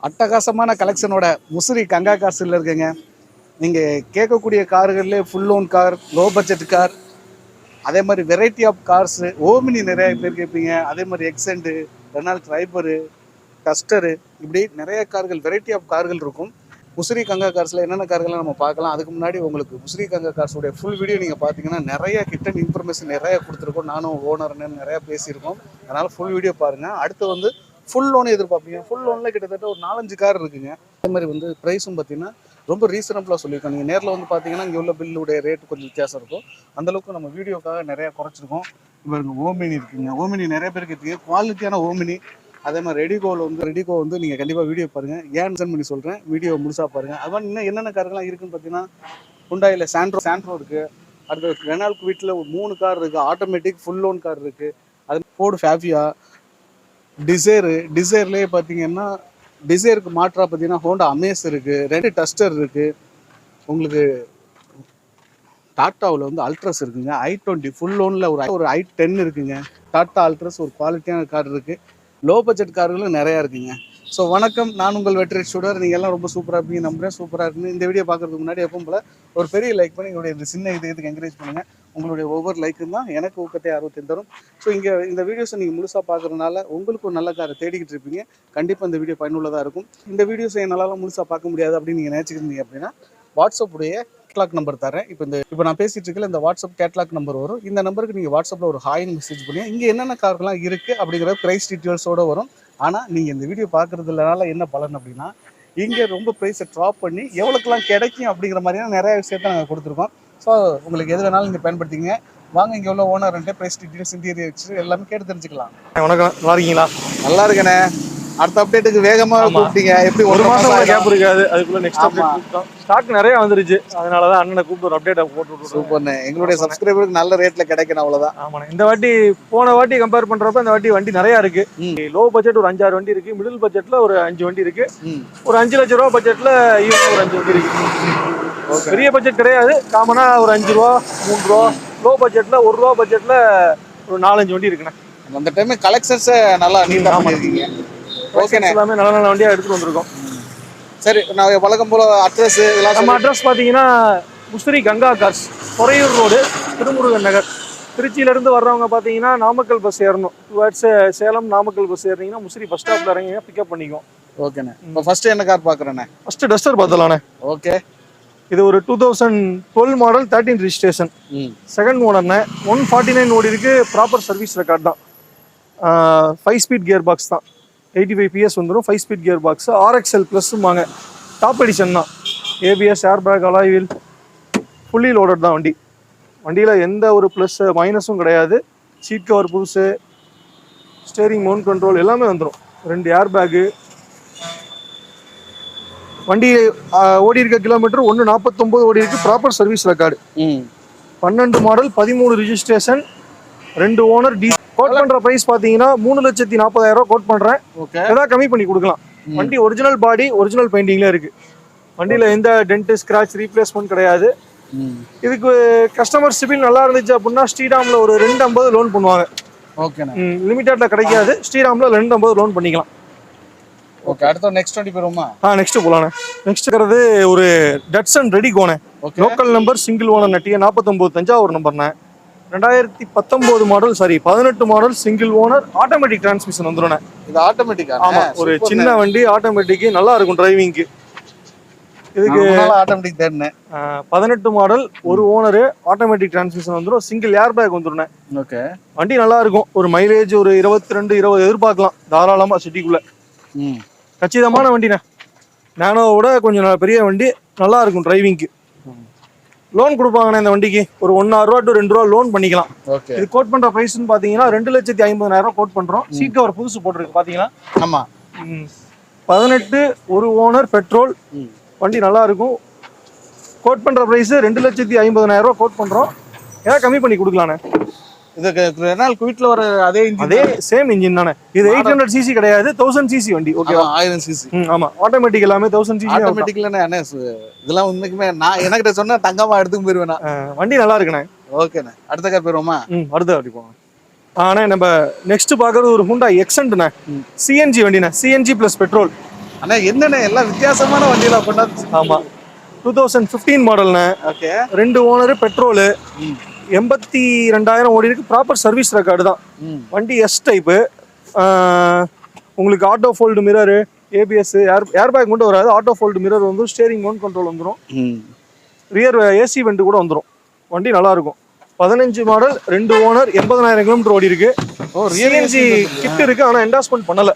அட்டகாசமான கலெக்ஷனோட முசிறி கங்கா கார்ஸில் இருக்குங்க. நீங்கள் கேட்கக்கூடிய கார்கள்லேயே full loan car, low budget car, அதே மாதிரி வெரைட்டி ஆஃப் கார்ஸு, ஓமினி நிறைய பேர் கேட்பீங்க. அதே மாதிரி எக்ஸெண்டு, ரெனால்ட் ட்ரைபரு, டஸ்டரு, இப்படி நிறைய கார்கள், வெரைட்டி ஆஃப் கார்கள் இருக்கும். முசிறி கங்கா கார்ஸில் என்னென்ன கார்கள்லாம் நம்ம பார்க்கலாம். அதுக்கு முன்னாடி உங்களுக்கு முசிறி கங்கா கார்ஸோடைய ஃபுல் வீடியோ நீங்கள் பார்த்தீங்கன்னா நிறைய கிட்டன் இன்ஃபர்மேஷன் நிறைய கொடுத்துருக்கோம். நானும் ஓனர்னு நிறையா பேசியிருக்கோம். அதனால் ஃபுல் வீடியோ பாருங்கள். அடுத்து வந்து ஃபுல் லோன் எதிர்பார்ப்பீங்க. ஃபுல் லோனில் கிட்டத்தட்ட ஒரு 4-5 கார் இருக்குங்க. அதே மாதிரி வந்து ப்ரைஸும் பார்த்தீங்கன்னா ரொம்ப ரீசனபிளாக சொல்லியிருக்கோம். நீங்கள் நேரில் வந்து பார்த்தீங்கன்னா இங்கே உள்ள பில்லுடைய ரேட்டு கொஞ்சம் வித்தியாசம் இருக்கும். அந்தளவுக்கு நம்ம வீடியோக்காக நிறையா குறைச்சிருக்கோம். இப்போ ஓமினி இருக்குங்க. ஓமினி நிறைய பேர் கேட்டீங்க. குவாலிட்டியான ஓமினி. அதே மாதிரி ரெடிகோ வந்து நீங்கள் கண்டிப்பாக வீடியோ பாருங்கள். ஏன் சென்ட் பண்ணி சொல்கிறேன், வீடியோ முழுசாக பாருங்கள். அது மாதிரி இன்னும் என்னென்ன கார்கள்லாம் இருக்குதுன்னு பார்த்தீங்கன்னா ஹுண்டாயில் சாண்ட்ரோ இருக்குது. அடுத்து ரெனால்ட் வீட்டில் 3 கார் இருக்குது. ஆட்டோமேட்டிக் ஃபுல் லோன் கார் இருக்குது. அது ஃபோர்டு ஃபேபியா, டிசைர்லேயே பார்த்தீங்கன்னா டிசைருக்கு மாற்றா பார்த்தீங்கன்னா ஹோண்டா அமேஸ் இருக்குது. 2 டஸ்டர் இருக்குது. உங்களுக்கு டாட்டாவில் வந்து அல்ட்ரஸ் இருக்குங்க. i20 ஃபுல் லோனில் ஒரு i10 இருக்குங்க. டாட்டா அல்ட்ரஸ் ஒரு குவாலிட்டியான கார் இருக்குது. லோ பட்ஜெட் கார்களும் நிறையா இருக்குங்க. ஸோ வணக்கம், நான் உங்கள் வெற்றி ஸ்டூடர். நீங்கள் எல்லாம் ரொம்ப சூப்பராக இருப்பீங்க நம்புறேன். சூப்பராக இருக்குன்னு இந்த வீடியோ பார்க்குறதுக்கு முன்னாடி எப்பவும் போல் ஒரு பெரிய லைக் பண்ணி எங்களுடைய இந்த சின்ன இதுக்கு என்கரேஜ் பண்ணுங்கள். உங்களுடைய ஒவ்வொரு லைக்கும் தான் எனக்கு ஊக்கத்தை ஆர்வத்தை தரும். ஸோ இங்கே இந்த வீடியோஸை நீங்கள் முழுசாக பார்க்குறதுனால உங்களுக்கு ஒரு நல்ல காரை தேடிக்கிட்டு இருப்பீங்க. கண்டிப்பாக இந்த வீடியோ பயனுள்ளதாக இருக்கும். இந்த வீடியோஸை என்னால் முழுசாக பார்க்க முடியாது அப்படின்னு நீங்கள் நினச்சிக்கிருந்தீங்க அப்படின்னா வாட்ஸ்அப்புடைய கேட்லாக் நம்பர் தரேன். இப்போ நான் பேசிட்டு இருக்கல இந்த வாட்ஸ்அப் கேட்லாக் நம்பர் வரும். இந்த நம்பருக்கு நீங்கள் வாட்ஸ்அப்பில் ஒரு ஹாய்னு மெசேஜ் பண்ணி இங்கே என்னென்ன கார்கள்லாம் இருக்குது அப்படிங்கிற ப்ரைஸ் டீட்டெயில்ஸோடு வரும். ஆனால் நீங்கள் இந்த வீடியோ பார்க்குறதுனால என்ன பலன் அப்படின்னா இங்கே ரொம்ப ப்ரைஸை ட்ராப் பண்ணி எவ்வளோக்கெல்லாம் கிடைக்கும் அப்படிங்கிற மாதிரியான நிறைய விஷயத்தை நாங்கள் கொடுத்துருக்கோம். ஸோ உங்களுக்கு எது வேணாலும் நீங்கள் பயன்படுத்திங்க. வாங்க, இங்கே உள்ள ஓனர் ப்ரைஸ் டீட்டெயில்ஸ், இன்டீரியர் எல்லாமே கேட்டு தெரிஞ்சுக்கலாம். வணக்கம், நல்லா இருக்கீங்களா? நல்லா இருக்கேனே. அடுத்த அப்டேட்டுக்கு வேகமாக கூப்பிட்டீங்க. எப்படி ஒரு மாசம் கேப் இருக்காது, அதுக்குள்ள நெக்ஸ்ட் அப்டேட் கூப்பிட்டோம். ஸ்டாக் நிறைய வந்துருச்சு, அதனால தான் அண்ணனை கூப்பிட்டு ஒரு அப்டேட் போட்டு விட்டுருக்கோம். சூப்பர்ண்ணே. எங்களுடைய சப்ஸ்கிரைபருக்கு நல்ல ரேட்ல கிடைக்கணும், அவ்வளவுதான். ஆமாண்ணே. இந்த வாட்டி போன வாட்டி கம்பேர் பண்றப்ப இந்த வாட்டி வண்டி நிறைய இருக்கு. லோ பட்ஜெட் ஒரு 5-6 வண்டி இருக்கு. மிடில் பட்ஜெட்ல ஒரு 5 வண்டி இருக்கு. ஒரு 5 லட்சம் ரூபா பட்ஜெட்ல ஈவன் ஒரு 5 வண்டி இருக்கு. பெரிய பட்ஜெட் கிடையாது, காமனா ஒரு 5 ரூபா 3 ரூபா. லோ பட்ஜெட்ல 1 ரூபா பட்ஜெட்ல ஒரு 4-5 வண்டி இருக்குண்ணே. அந்த டைம் கலெக்ஷன்ஸ் நல்லா நீட்டா பண்ணிருக்கீங்க. ஓகேண்ணே. எல்லாமே நல்ல நல்ல வண்டியா எடுத்துட்டு வந்திருக்கோம். சரி, நான் வழக்கம் போல அட்ரஸ் இதெல்லாம் நம்ம அட்ரஸ் பார்த்தீங்கன்னா முசிறி கங்கா கார்ஸ், பொறையூர் ரோடு, திருமுருகன் நகர். திருச்சியிலேருந்து வர்றவங்க பார்த்தீங்கன்னா நாமக்கல் பஸ் ஏறணும். டுவர்ட்ஸ் சேலம் நாமக்கல் பஸ் ஏறினீங்கன்னா முசிறி பஸ் ஸ்டாப்பில் இறங்கிங்க பிக்கப் பண்ணிக்குவோம். ஓகேண்ணே. இப்போ ஃபர்ஸ்ட் என்ன கார் பார்க்குறேண்ணே? ஃபர்ஸ்ட் டஸ்டர் பார்த்தலாண்ணே. ஓகே. இது ஒரு 2012 மாடல், 13 ரிஜிஸ்ட்ரேஷன். செகண்ட் ஓனர்ண்ணே. 149 ஓடி இருக்கு. ப்ராப்பர் சர்வீஸ் ரெக்கார்ட் தான். 5 ஸ்பீட் கியர் பாக்ஸ் தான். 85 PS வந்துடும். 5 ஸ்பீட் கியர் பாக்ஸ். RXL ப்ளஸ்ஸுமாங்க. டாப் எடிஷன் தான். ABS, air bag, alloy wheel, fully loaded தான் வண்டி. வண்டியில் எந்த ஒரு ப்ளஸ் மைனஸும் கிடையாது. சீட் கவர் புதுசு, ஸ்டேரிங் மவுண்ட் கண்ட்ரோல் எல்லாமே வந்துடும். 2 ஏர் பேக்கு. வண்டி ஓடி இருக்க கிலோமீட்டர் 149 ஓடி இருக்கு. Proper service record. 12 model, 13 registration, 2 owner. Quote பண்ற பிரைஸ் பாத்தீங்கன்னா 3,40,000 ரூபாய் கோட் பண்றேன். ஏதாவது கம்மி பண்ணி கொடுக்கலாம். வண்டி ஒரிஜினல் பாடி, ஒரிஜினல் பெயிண்டிங்ல இருக்கு. வண்டியில எந்த டென்ட், ஸ்கிராச், ரீப்ளேஸ்மெண்ட் கிடையாது. இதுக்கு கஸ்டமர் சிபில் நல்லா இருந்துச்சு அப்படின்னா ஸ்ரீராம்ல ஒரு 250 லோன் பண்ணுவாங்க. லிமிட்டட்ல கிடைக்காது. ஸ்ரீராம்ல 250 லோன் பண்ணிக்கலாம். ஓகே. அடுத்து நெக்ஸ்ட் வண்டி போறோமா? நெக்ஸ்ட் போலானே. நெக்ஸ்ட் இருக்கிறது ஒரு டட்சன் ரெடிகோனே. லோக்கல் நம்பர், சிங்கிள் ஓனர், நட்டிய 49 தஞ்சாவூர் நம்பர்னே. 2019 model, sorry 18 model, single owner, automatic transmission வந்துடும். இது ஆட்டோமேட்டிக்கா? ஆமா, ஒரு சின்ன வண்டி, ஆட்டோமேட்டிக், நல்லா இருக்கும் டிரைவிங்க்கு. இதுக்கு ஆட்டோமேட்டிக் தானே. 18 மாடல், ஒரு ஓனர், ஆட்டோமேட்டிக் டிரான்ஸ்மிஷன் வந்துடும். சிங்கிள் ஏர் பேக் வந்துடும். ஓகே. வண்டி நல்லா இருக்கும். ஒரு மைலேஜ் ஒரு 22-20 எதிர்பார்க்கலாம் தாராளமா சிட்டிக்குள்ள. கச்சிதமான வண்டிண்ணே. நானோவோட கொஞ்சம் பெரிய வண்டி, நல்லா இருக்கும் டிரைவிங்க்கு. லோன் கொடுப்பாங்கண்ணே இந்த வண்டிக்கு. ஒரு 1,000 ரூபா to 2 ரூபா லோன் பண்ணிக்கலாம். இது கோட் பண்ற பிரைஸ்னு பாத்தீங்கன்னா 2,50,000 கோட் பண்றோம். சீட் கவர் புதுசு போட்டிருக்கு பாத்தீங்களா? ஆமா. 18, ஒரு ஓனர், பெட்ரோல். வண்டி நல்லா இருக்கும். கோட் பண்ற பிரைஸ் 2,50,000 கோட் பண்றோம். ஏதாவது கம்மி பண்ணி கொடுக்கலாண்ணே. இதுக்கு ரெனால்ட் குவிட்ல வர அதே சேம் இன்ஜின் தானே. இது 800 cc கிடையாது, 1000 cc வண்டி. ஓகேவா? 1000 cc. ஆமா, ஆட்டோமேட்டிக் எல்லாமே 1000 cc. ஆட்டோமேட்டிக்லனே அண்ணே, இதெல்லாம் உண்மைக்குமே நான் எனக்கிட்ட சொன்னா தங்கமா எடுத்துட்டு போயிருவேனா. வண்டி நல்லா இருக்குண்ணே. ஓகேண்ணே. அடுத்த கார் போயிருவோமா? அடுத்த வாட்டி போவோம். நம்ம நெக்ஸ்ட் பாக்குறது ஒரு ஹுண்டாய் எக்ஸென்ட்ண்ணே. சிஎன்ஜி வண்டிண்ணே. CNG plus petrol. ஆனா என்னென்ன எல்லாம் வித்தியாசமான வண்டியில கொண்டாந்து. ஆமா 2015 மாடல்ண்ணே. ஓகே. 2 ஓனர், பெட்ரோலு, 82,000 ஓடி இருக்கு. ப்ராப்பர் சர்வீஸ் ரெக்கார்டு தான். வண்டி எஸ் டைப்பு. உங்களுக்கு auto fold mirror, ABS, airbag மட்டும் வராது. ஆட்டோ ஃபோல்டு மிரர் வந்து ஸ்டேரிங் மவுண்ட் கண்ட்ரோல் வந்துடும். ரியர் ஏசி வெண்ட் கூட வந்துடும். வண்டி நல்லா இருக்கும். 15 மாடல், 2 ஓனர், 80,000 கிலோமீட்டர் ஓடி இருக்கு. சிஎன்ஜி கிட் இருக்கு, ஆனா என்டாஸ்மெண்ட் பண்ணல.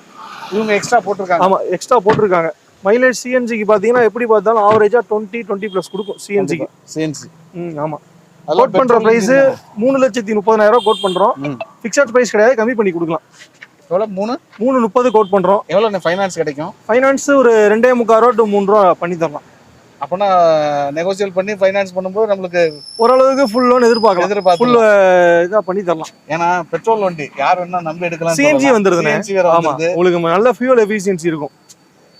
இவங்க எக்ஸ்ட்ரா போட்டிருக்காங்க. ஆமா, எக்ஸ்ட்ரா போட்டிருக்காங்க. மைலேஜ் சிஎன்ஜிக்கு பாத்தீங்கன்னா எப்படி பார்த்தாலும் ஆவரேஜா 20+ கொடுக்கும் சிஎன்ஜிக்கு. சிஎன்ஜி. ஆமா. கோட் பண்ற பிரைஸ் 3,30,000 கோட் பண்றோம். ஃபிக்ஸட் பிரைஸ் கிடையாது, கம்மி பண்ணி கொடுக்கலாம். எவ்வளவு? 3,30 கோட் பண்றோம். எவ்வளவு ஃபைனான்ஸ் கிடைக்கும்? ஃபைனான்ஸ் ஒரு 2.25 to 3 ரூபா பண்ணி தரலாம். அப்பனா நெகோசியேட் பண்ணி ஃபைனான்ஸ் பண்ணும்போது நம்மளுக்கு ஓரளவுக்கு ஃபுல் லோன் எதிர்பார்க்கலாம். ஃபுல் இதா பண்ணி தரலாம். ஏன்னா பெட்ரோல் வண்டி யார் வேணா நம்பி எடுக்கலாம். சிஎன்ஜி வந்துருதுண்ணே. ஆமா, உங்களுக்கு நல்ல ஃபியூல் எஃபிஷியன்சி இருக்கும்,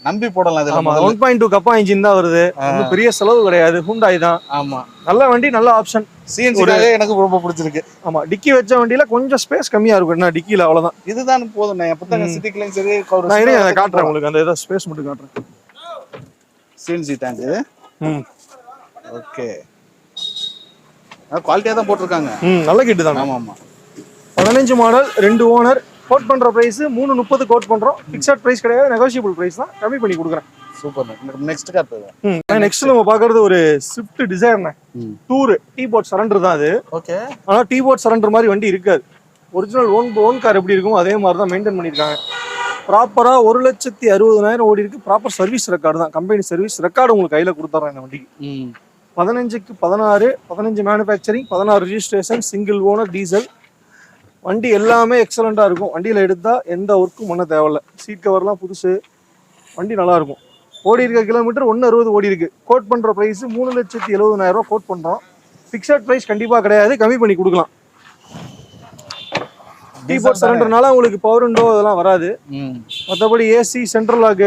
நம்பி போடலாம். இதுல 1.2 கப்பா இன்ஜின் தான் வருது. ஒன்றும் பெரிய செலவு கிடையாது. ஹூண்டாய் தான். ஆமா, நல்ல வண்டி, நல்ல ஆப்ஷன். சிஎன்ஜிக்காக எனக்கு ரொம்ப பிடிச்சிருக்கு. ஆமா, டிக்கி வச்ச வண்டியில கொஞ்சம் ஸ்பேஸ் கம்மியா இருக்கும். என்ன டிக்கில அவ்வளவுதான். இதுதான் போதும். புத்தக சிட்டிக்குலயும் சரி, நான் அதை காட்டுறேன் உங்களுக்கு. அந்த ஏதாவது ஸ்பேஸ் மட்டும் காட்டுறேன். CNG tank. ஓகே, குவாலிட்டியா தான் போட்டிருக்காங்க. நல்ல கிட்டு தான். ஆமா ஆமா. 15 மாடல், 2 ஓனர். கோட் பண்ற பிரைஸ் 3,30 கோட் பண்றோம். ஃபிக்ஸட் பிரைஸ் கிடையாது, நெகோஷியபிள் பிரைஸ் தான். கம்மி பண்ணி கொடுக்குறேன். சூப்பர். நெக்ஸ்ட் கார் போவோம். நெக்ஸ்ட் நம்ம பாக்குறது ஒரு ஸ்விஃப்ட் டிசைர்ண்ணே. டூர் டீ போர்ட் சரண்டர் தான் அது. ஓகே. ஆனா டீ போர்ட் சரண்டர் மாதிரி வண்டி இருக்காது. ஒரிஜினல் ஓன் கார் எப்படி இருக்கும் அதே மாதிரி தான் மெயின்டைன் பண்ணிருக்காங்க. ப்ராப்பரா 1,60,000 ஓடி இருக்கு. ப்ராப்பர் சர்வீஸ் ரெக்கார்டு தான். கம்பெனி சர்வீஸ் ரெக்கார்டு உங்களுக்கு கையில கொடுத்துறேன் இந்த வண்டிக்கு. 15க்கு 16, 15 manufacturing, 16 registration, single owner, diesel. வண்டி எல்லாமே எக்ஸலண்டா இருக்கும். வண்டியில எடுத்தா எந்த ஒர்க்கும் பண்ண தேவையில்ல. சீட் கவர்லாம் புதுசு. வண்டி நல்லா இருக்கும். ஓடி இருக்க கிலோமீட்டர் 160 ஓடி இருக்கு. கோட் பண்ற பிரைஸ் 3,70,000 கோட் பண்றோம். ஃபிக்ஸட் பிரைஸ் கண்டிப்பா கிடையாது, கம்மி பண்ணி கொடுக்கலாம். டீ போர்ட் சரண்டர்னால உங்களுக்கு பவர் விண்டோ இதெல்லாம் வராது. மற்றபடி AC, central lock,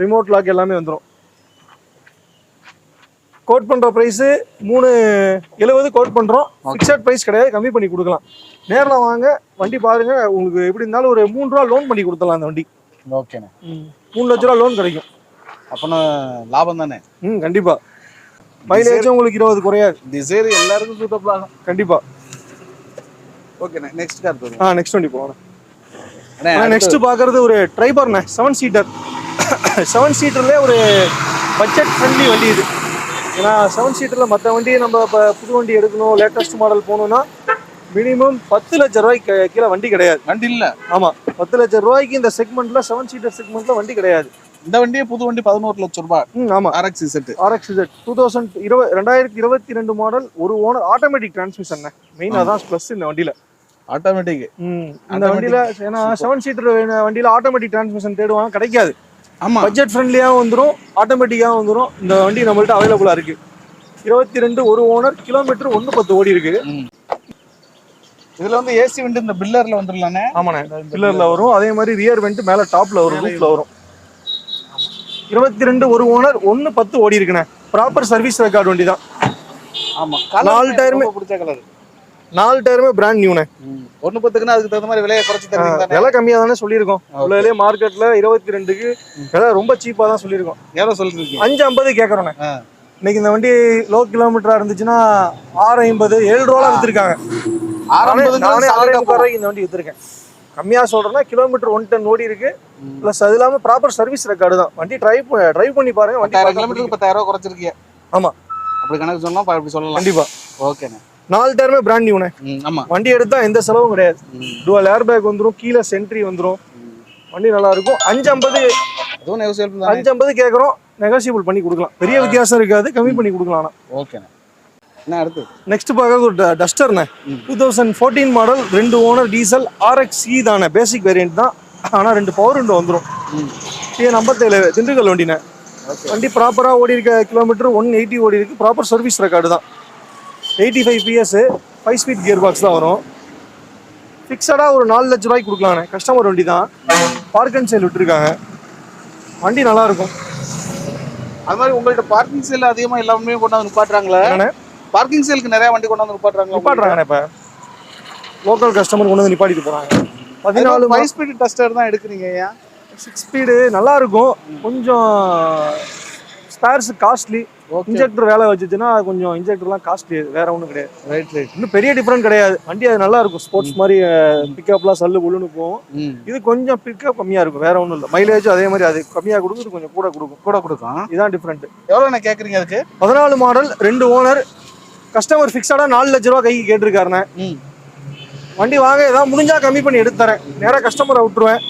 remote lock எல்லாமே வந்துடும். கோட் பண்ற பிரைஸ் 3,70 கோட் பண்றோம். ஃபிக்ஸட் பிரைஸ் கிடையாது, கம்மி பண்ணி கொடுக்கலாம். நேரில் வாங்க, வண்டி பாருங்க. உங்களுக்கு எப்படி இருந்தாலும் ஒரு 3 ரூபா லோன் பண்ணி கொடுத்துடலாம் அந்த வண்டி. ஓகேண்ணே. 3 லட்ச ரூபா லோன் கிடைக்கும். அப்பனா லாபம் தானே? கண்டிப்பா. மைலேஜ் உங்களுக்கு 20 குறையாது. டிசைர் எல்லாருக்கும் சூட்டபிள் ஆகும். கண்டிப்பா. ஓகேண்ணே, நெக்ஸ்ட் கார் போறோம். நெக்ஸ்ட் வண்டி போறோம். நெக்ஸ்ட் பாக்குறது ஒரு ட்ரைபர்ண்ணே. 7 சீட்டர். 7 சீட்டர்ல ஒரு பட்ஜெட் ஃப்ரெண்ட்லி வண்டி இது. ஏன்னா 7 சீட்டர்ல மற்ற வண்டியை நம்ம இப்போ புது வண்டி எடுக்கணும், லேட்டஸ்ட் மாடல் போகணும்னா மினிமம் 10 லட்சம் ரூபாய்க்கு கீழே வண்டி கிடையாது. வண்டி இல்ல. ஆமா, 10 லட்சம் ரூபாய்க்கு இந்த செக்மெண்ட்ல 7 சீட்டர் செக்மெண்ட்ல வண்டி கிடையாது. இந்த வண்டியே புது வண்டி 11 லட்சம் ரூபாய். ஆமா, RX Z. 2022 மாடல், ஒரு ஓனர், ஆட்டோமேட்டிக் டிரான்ஸ்மிஷன். மெயினா தான் பிளஸ் இந்த வண்டியில. ஆட்டோமேட்டிக். இந்த வண்டியில ஏன்னா 7 சீட்டர் வண்டியில ஆட்டோமேட்டிக் டிரான்ஸ்மிஷன் தேடுவாங்க, கிடைக்காது. ஆமா, பட்ஜெட் ஃப்ரெண்ட்லியாகவும் வந்துடும், ஆட்டோமேட்டிக்காகவும் வந்துடும். இந்த வண்டி நம்மள்ட்ட அவைலபிளா இருக்கு. 22, ஒரு ஓனர், கிலோமீட்டர் 110 ஓடி இருக்கு. இதுல வந்து ஏசி வெண்ட் இந்த பில்லர்ல வந்துடலானே. ஆமாண்ணே, பில்லர்ல வரும். அதே மாதிரி ரியர் வெண்ட் மேல டாப்ல வரும், ரூஃப்ல வரும். 22, ஒரு ஓனர், 110 ஓடி இருக்குண்ணே. ப்ராப்பர் சர்வீஸ் ரெக்கார்டு வண்டி தான். ஆமா, 4 டயருமே பிடிச்ச கலர். 4 டயருமே பிராண்ட் நியூண்ணே. 110க்குன்னா அதுக்கு தகுந்த மாதிரி விலையை குறைச்சி தருவீங்க. விலை கம்மியா தானே சொல்லியிருக்கோம். உள்ளே மார்க்கெட்ல 22க்கு விலை ரொம்ப சீப்பா தான் சொல்லியிருக்கோம். எவ்வளவு சொல்லிருக்கீங்க? 550 கேட்கறோண்ணே. இன்னைக்கு இந்த வண்டி லோ கிலோமீட்டரா இருந்துச்சுன்னா 650, 7 ரூபா வித்துருக்காங்க. 650 இந்த வண்டி வித்துருக்கேன். கம்மியா சொல்றேன்னா கிலோமீட்டர் 110 ஓடி இருக்கு. பிளஸ் அது இல்லாம ப்ராப்பர் சர்வீஸ் ரெக்கார்டு தான். வண்டி டிரைவ் பண்ணி பாருங்க. வண்டி 1000 கிலோமீட்டருக்கு 10,000 ரூபாய் குறைச்சிருக்கீங்க. ஆமா, அப்படி கணக்கு சொன்னா அப்படி சொல்லலாம். கண்டிப்பா. ஓகேண்ணே. 4 டயருமே பிராண்ட் நியூண்ணே. ஆமா, வண்டி எடுத்தா எந்த செலவும் கிடையாது. டுவல் ஏர் பேக் வந்துரும், கீழே சென்ட்ரி வந்துரும். வண்டி நல்லா இருக்கும். 550 அதுவும் நெகோசியபிள் தான். 550 கேக்குறோம், நெகோசியபிள் பண்ணி கொடுக்கலாம். பெரிய வித்தியாசம் இருக்காது, கம்மி பண்ணி கொடுக்கலாம். ஓகேண்ணே. என்ன அடுத்து? நெக்ஸ்ட் பார்க்கறது ஒரு டஸ்டர்ண்ணே. 2014 மாடல், 2 ஓனர், டீசல், RXE தானே. பேசிக் வேரியன்ட் தான். ஆனா 2 பவர் விண்டோ வந்துடும். TN57 திண்டுக்கல் வண்டிண்ணே. வண்டி ப்ராப்பரா ஓடி இருக்க கிலோமீட்டர் 180 ஓடி இருக்கு. ப்ராப்பர் சர்வீஸ் ரெக்கார்டு தான். 85 PS, 5 ஸ்பீட் கியர் பாக்ஸ் தான் வரும். ஃபிக்ஸடா ஒரு 4 லட்சம் ரூபாய்க்கு கொடுக்கலாண்ணே. கஸ்டமர் வண்டி தான். பார்க் அண்ட் சேல் விட்டுருக்காங்க. வண்டி நல்லா இருக்கும். அது மாதிரி உங்கள்ட்ட பார்க்கிங் சேல் அதிகமா எல்லாமே கொண்டாந்து நிப்பாட்டுறாங்களே. பார்க்கிங் சேலுக்கு நிறைய வண்டி கொண்டாந்து நிப்பாட்டுறாங்க. இப்ப லோக்கல் கஸ்டமர் கொண்டு வந்து நிப்பாட்டிட்டு போறாங்க. 14 5 ஸ்பீட் டஸ்டர் தான் எடுக்கிறீங்க. ஏன் 6 ஸ்பீடு நல்லா இருக்கும். கொஞ்சம் ஸ்பேர்ஸ் காஸ்ட்லி. இன்ஜெக்டர் வேலை வச்சுச்சுன்னா கொஞ்சம் இன்ஜெக்டர்லாம் காஸ்ட்லி, வேற ஒன்றும் கிடையாது. ரைட். இன்னும் பெரிய டிஃபரெண்ட் கிடையாது. வண்டி அது நல்லா இருக்கும். ஸ்போர்ட்ஸ் மாதிரி பிக்கப்லாம் சல்லு புல்லுன்னு போகும். இது கொஞ்சம் பிக்கப் கம்மியா இருக்கும், வேற ஒன்றும் இல்லை. மைலேஜ் அதே மாதிரி அது கம்மியாக கொடுக்கும், கொஞ்சம் கூட கொடுக்கும். இதுதான் டிஃபரெண்ட். எவ்வளோ நான் கேட்குறீங்க அதுக்கு? 14 மாடல், 2 ஓனர். கஸ்டமர் ஃபிக்ஸடா 4 லட்ச ரூபா கைக்கு கேட்டிருக்காருண்ணே. வண்டி வாங்க ஏதாவது முடிஞ்சா கம்மி பண்ணி எடுத்து தரேன். நேராக கஸ்டமரை விட்டுருவேன்,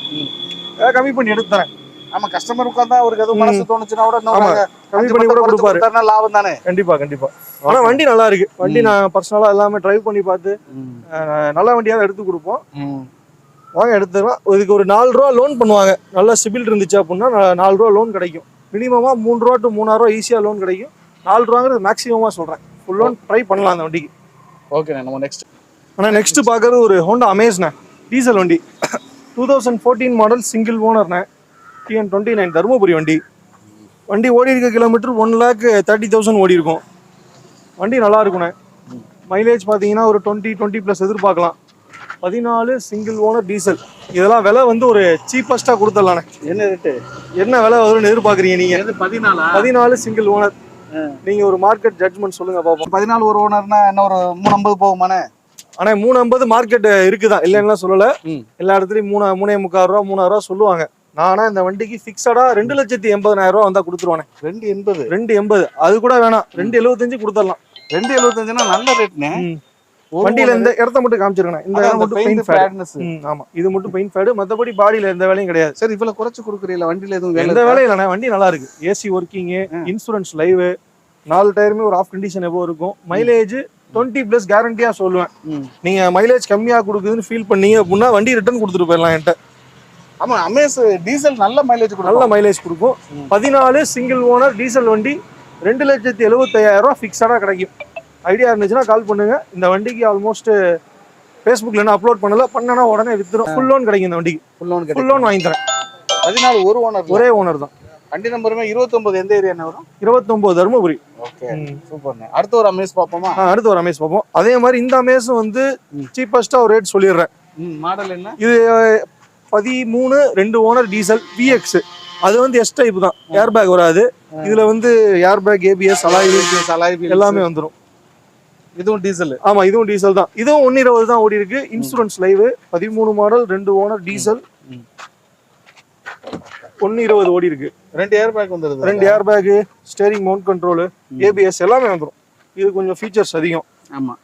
ஏதாவது கம்மி பண்ணி எடுத்து தரேன். ஆமா, கஸ்டமர் உட்கார்ந்தா அவருக்கு எதுவும் மனசு தோணுச்சுன்னா கூட கம்மி பண்ணி கூட கொடுப்பாரு. லாபம் தானே. கண்டிப்பா. ஆனா வண்டி நல்லா இருக்கு. வண்டி நான் பர்சனலா எல்லாமே டிரைவ் பண்ணி பார்த்து நல்ல வண்டியாக எடுத்து கொடுப்போம். வாங்க எடுத்துக்கலாம். இதுக்கு ஒரு 4 ரூபா லோன் பண்ணுவாங்க. நல்ல சிபில் இருந்துச்சு அப்படின்னா 4 ரூபா லோன் கிடைக்கும். மினிமமா 3 ரூபா டு 3,000 ரூபா ஈஸியா லோன் கிடைக்கும். 4 ரூபாங்கிறது மேக்ஸிமமா சொல்றேன். ஃபுல் லோன் ட்ரை பண்ணலாம் அந்த வண்டிக்கு. ஓகே, நம்ம நெக்ஸ்ட் பார்க்கறது ஒரு ஹோண்டா அமேஸ்ண்ணே, டீசல் வண்டி. 2014 மாடல், சிங்கிள் ஓனர்ண்ணே, TN29 தருமபுரி வண்டி ஓடி இருக்க கிலோமீட்டர் 1,30,30,000 ஓடி இருக்கும். வண்டி நல்லா இருக்குண்ணே. மைலேஜ் பார்த்தீங்கன்னா ஒரு 20 ப்ளஸ் எதிர்பார்க்கலாம். 14 சிங்கிள் ஓனர் டீசல். இதெல்லாம் விலை வந்து ஒரு சீப்பஸ்ட்டாக கொடுத்துடலாண்ணே. என்ன ரேட்டு, என்ன விலை வரும்னு எதிர்பார்க்குறீங்க நீங்கள்? 14 சிங்கிள் ஓனர். நீங்கள் ஒரு மார்க்கெட் ஜட்ஜ்மெண்ட் சொல்லுங்க பார்ப்போம். 14 ஒரு ஓனர்னா என்ன, ஒரு 350 போகுமாண்ணே? ஆனால் 350 மார்க்கெட் இருக்குதான், இல்லைன்னா சொல்லலை. எல்லா இடத்துலையும் 3,350 ரூபா 3,000 ரூபா சொல்லுவாங்க. நானா இந்த வண்டிக்கு ஃபிக்ஸடா 2,80,000 ரூபா வந்தா கொடுத்துருவானே. 2,80 அது கூட வேணாம், 2,75 கொடுத்துடலாம். 2,75னா நல்ல ரேட்னே. வண்டியில இந்த இடத்த மட்டும் காமிச்சிருக்கேன். இந்த இடம் மட்டும் பெயிண்ட் ஃபேட்னஸ். ஆமா, இது மட்டும் பெயிண்ட் ஃபேட், மத்தபடி பாடியில எந்த வேலையும் கிடையாது. சரி, இவ்வளவு குறைச்சு கொடுக்குறீங்களா? வண்டியில எதுவும் எந்த வேலையும் இல்லைண்ணே. வண்டி நல்லா இருக்கு. ஏசி ஒர்க்கிங், இன்சூரன்ஸ் லைவ், 4 டயருமே ஒரு ஆஃப் கண்டிஷன் எவ்வளோ இருக்கும். மைலேஜ் 20 பிளஸ் கேரண்டியா சொல்லுவேன். நீங்க மைலேஜ் கம்மியா கொடுக்குதுன்னு ஃபீல் பண்ணீங்க அப்படின்னா வண்டி ரிட்டர்ன் கொடுத்துட்டு போயிடலாம் என்கிட்ட. ஆமா, அமேஸ் டீசல் நல்ல மைலேஜ் கொடுக்கும். 14 சிங்கிள் ஓனர் டீசல் வண்டி, 2,75,000 ரூபா ஃபிக்ஸடா கிடைக்கும். ஐடியா இருந்துச்சுன்னா கால் பண்ணுங்க. இந்த வண்டிக்கு ஆல்மோஸ்ட் ஃபேஸ்புக்ல என்ன அப்லோட் பண்ணனா உடனே வித்துரும். ஃபுல் லோன் கிடைக்கும் இந்த வண்டிக்கு. ஃபுல் லோன் வாங்கி தரேன். 14 ஒரு ஓனர், ஒரே ஓனர் தான். வண்டி நம்பருமே 29. எந்த ஏரியா வரும்? 29 தருமபுரி. ஓகே, சூப்பர்ண்ணே. அடுத்து ஒரு அமேஸ் பார்ப்போமா? அடுத்து ஒரு அமேஸ் பார்ப்போம். அதே மாதிரி இந்த அமேஸும் வந்து சீப்பஸ்டா ஒரு ரேட் சொல்லிடுறேன். மாடல் என்ன? இது 13 2 ஓனர் டீசல் VX. அது வந்து எஸ் டைப் தான், ஏர் பேக் வராது. இதுல வந்து ஏர் பேக், ABS, அலாய் எல்லாமே வந்துடும். இதுவும் டீசல். ஆமா, இதுவும் டீசல் தான். இதுவும் 1,20 தான் ஓடி இருக்கு. Insurance live, 13 model, 2 owner diesel, 1,20 ஓடி இருக்கு. 2 ஏர் பேக் வந்துருது. 2 air back, steering mount control, ABS எல்லாமே வந்துடும். இது கொஞ்சம் ஃபீச்சர்ஸ் அதிகம். ஆமா,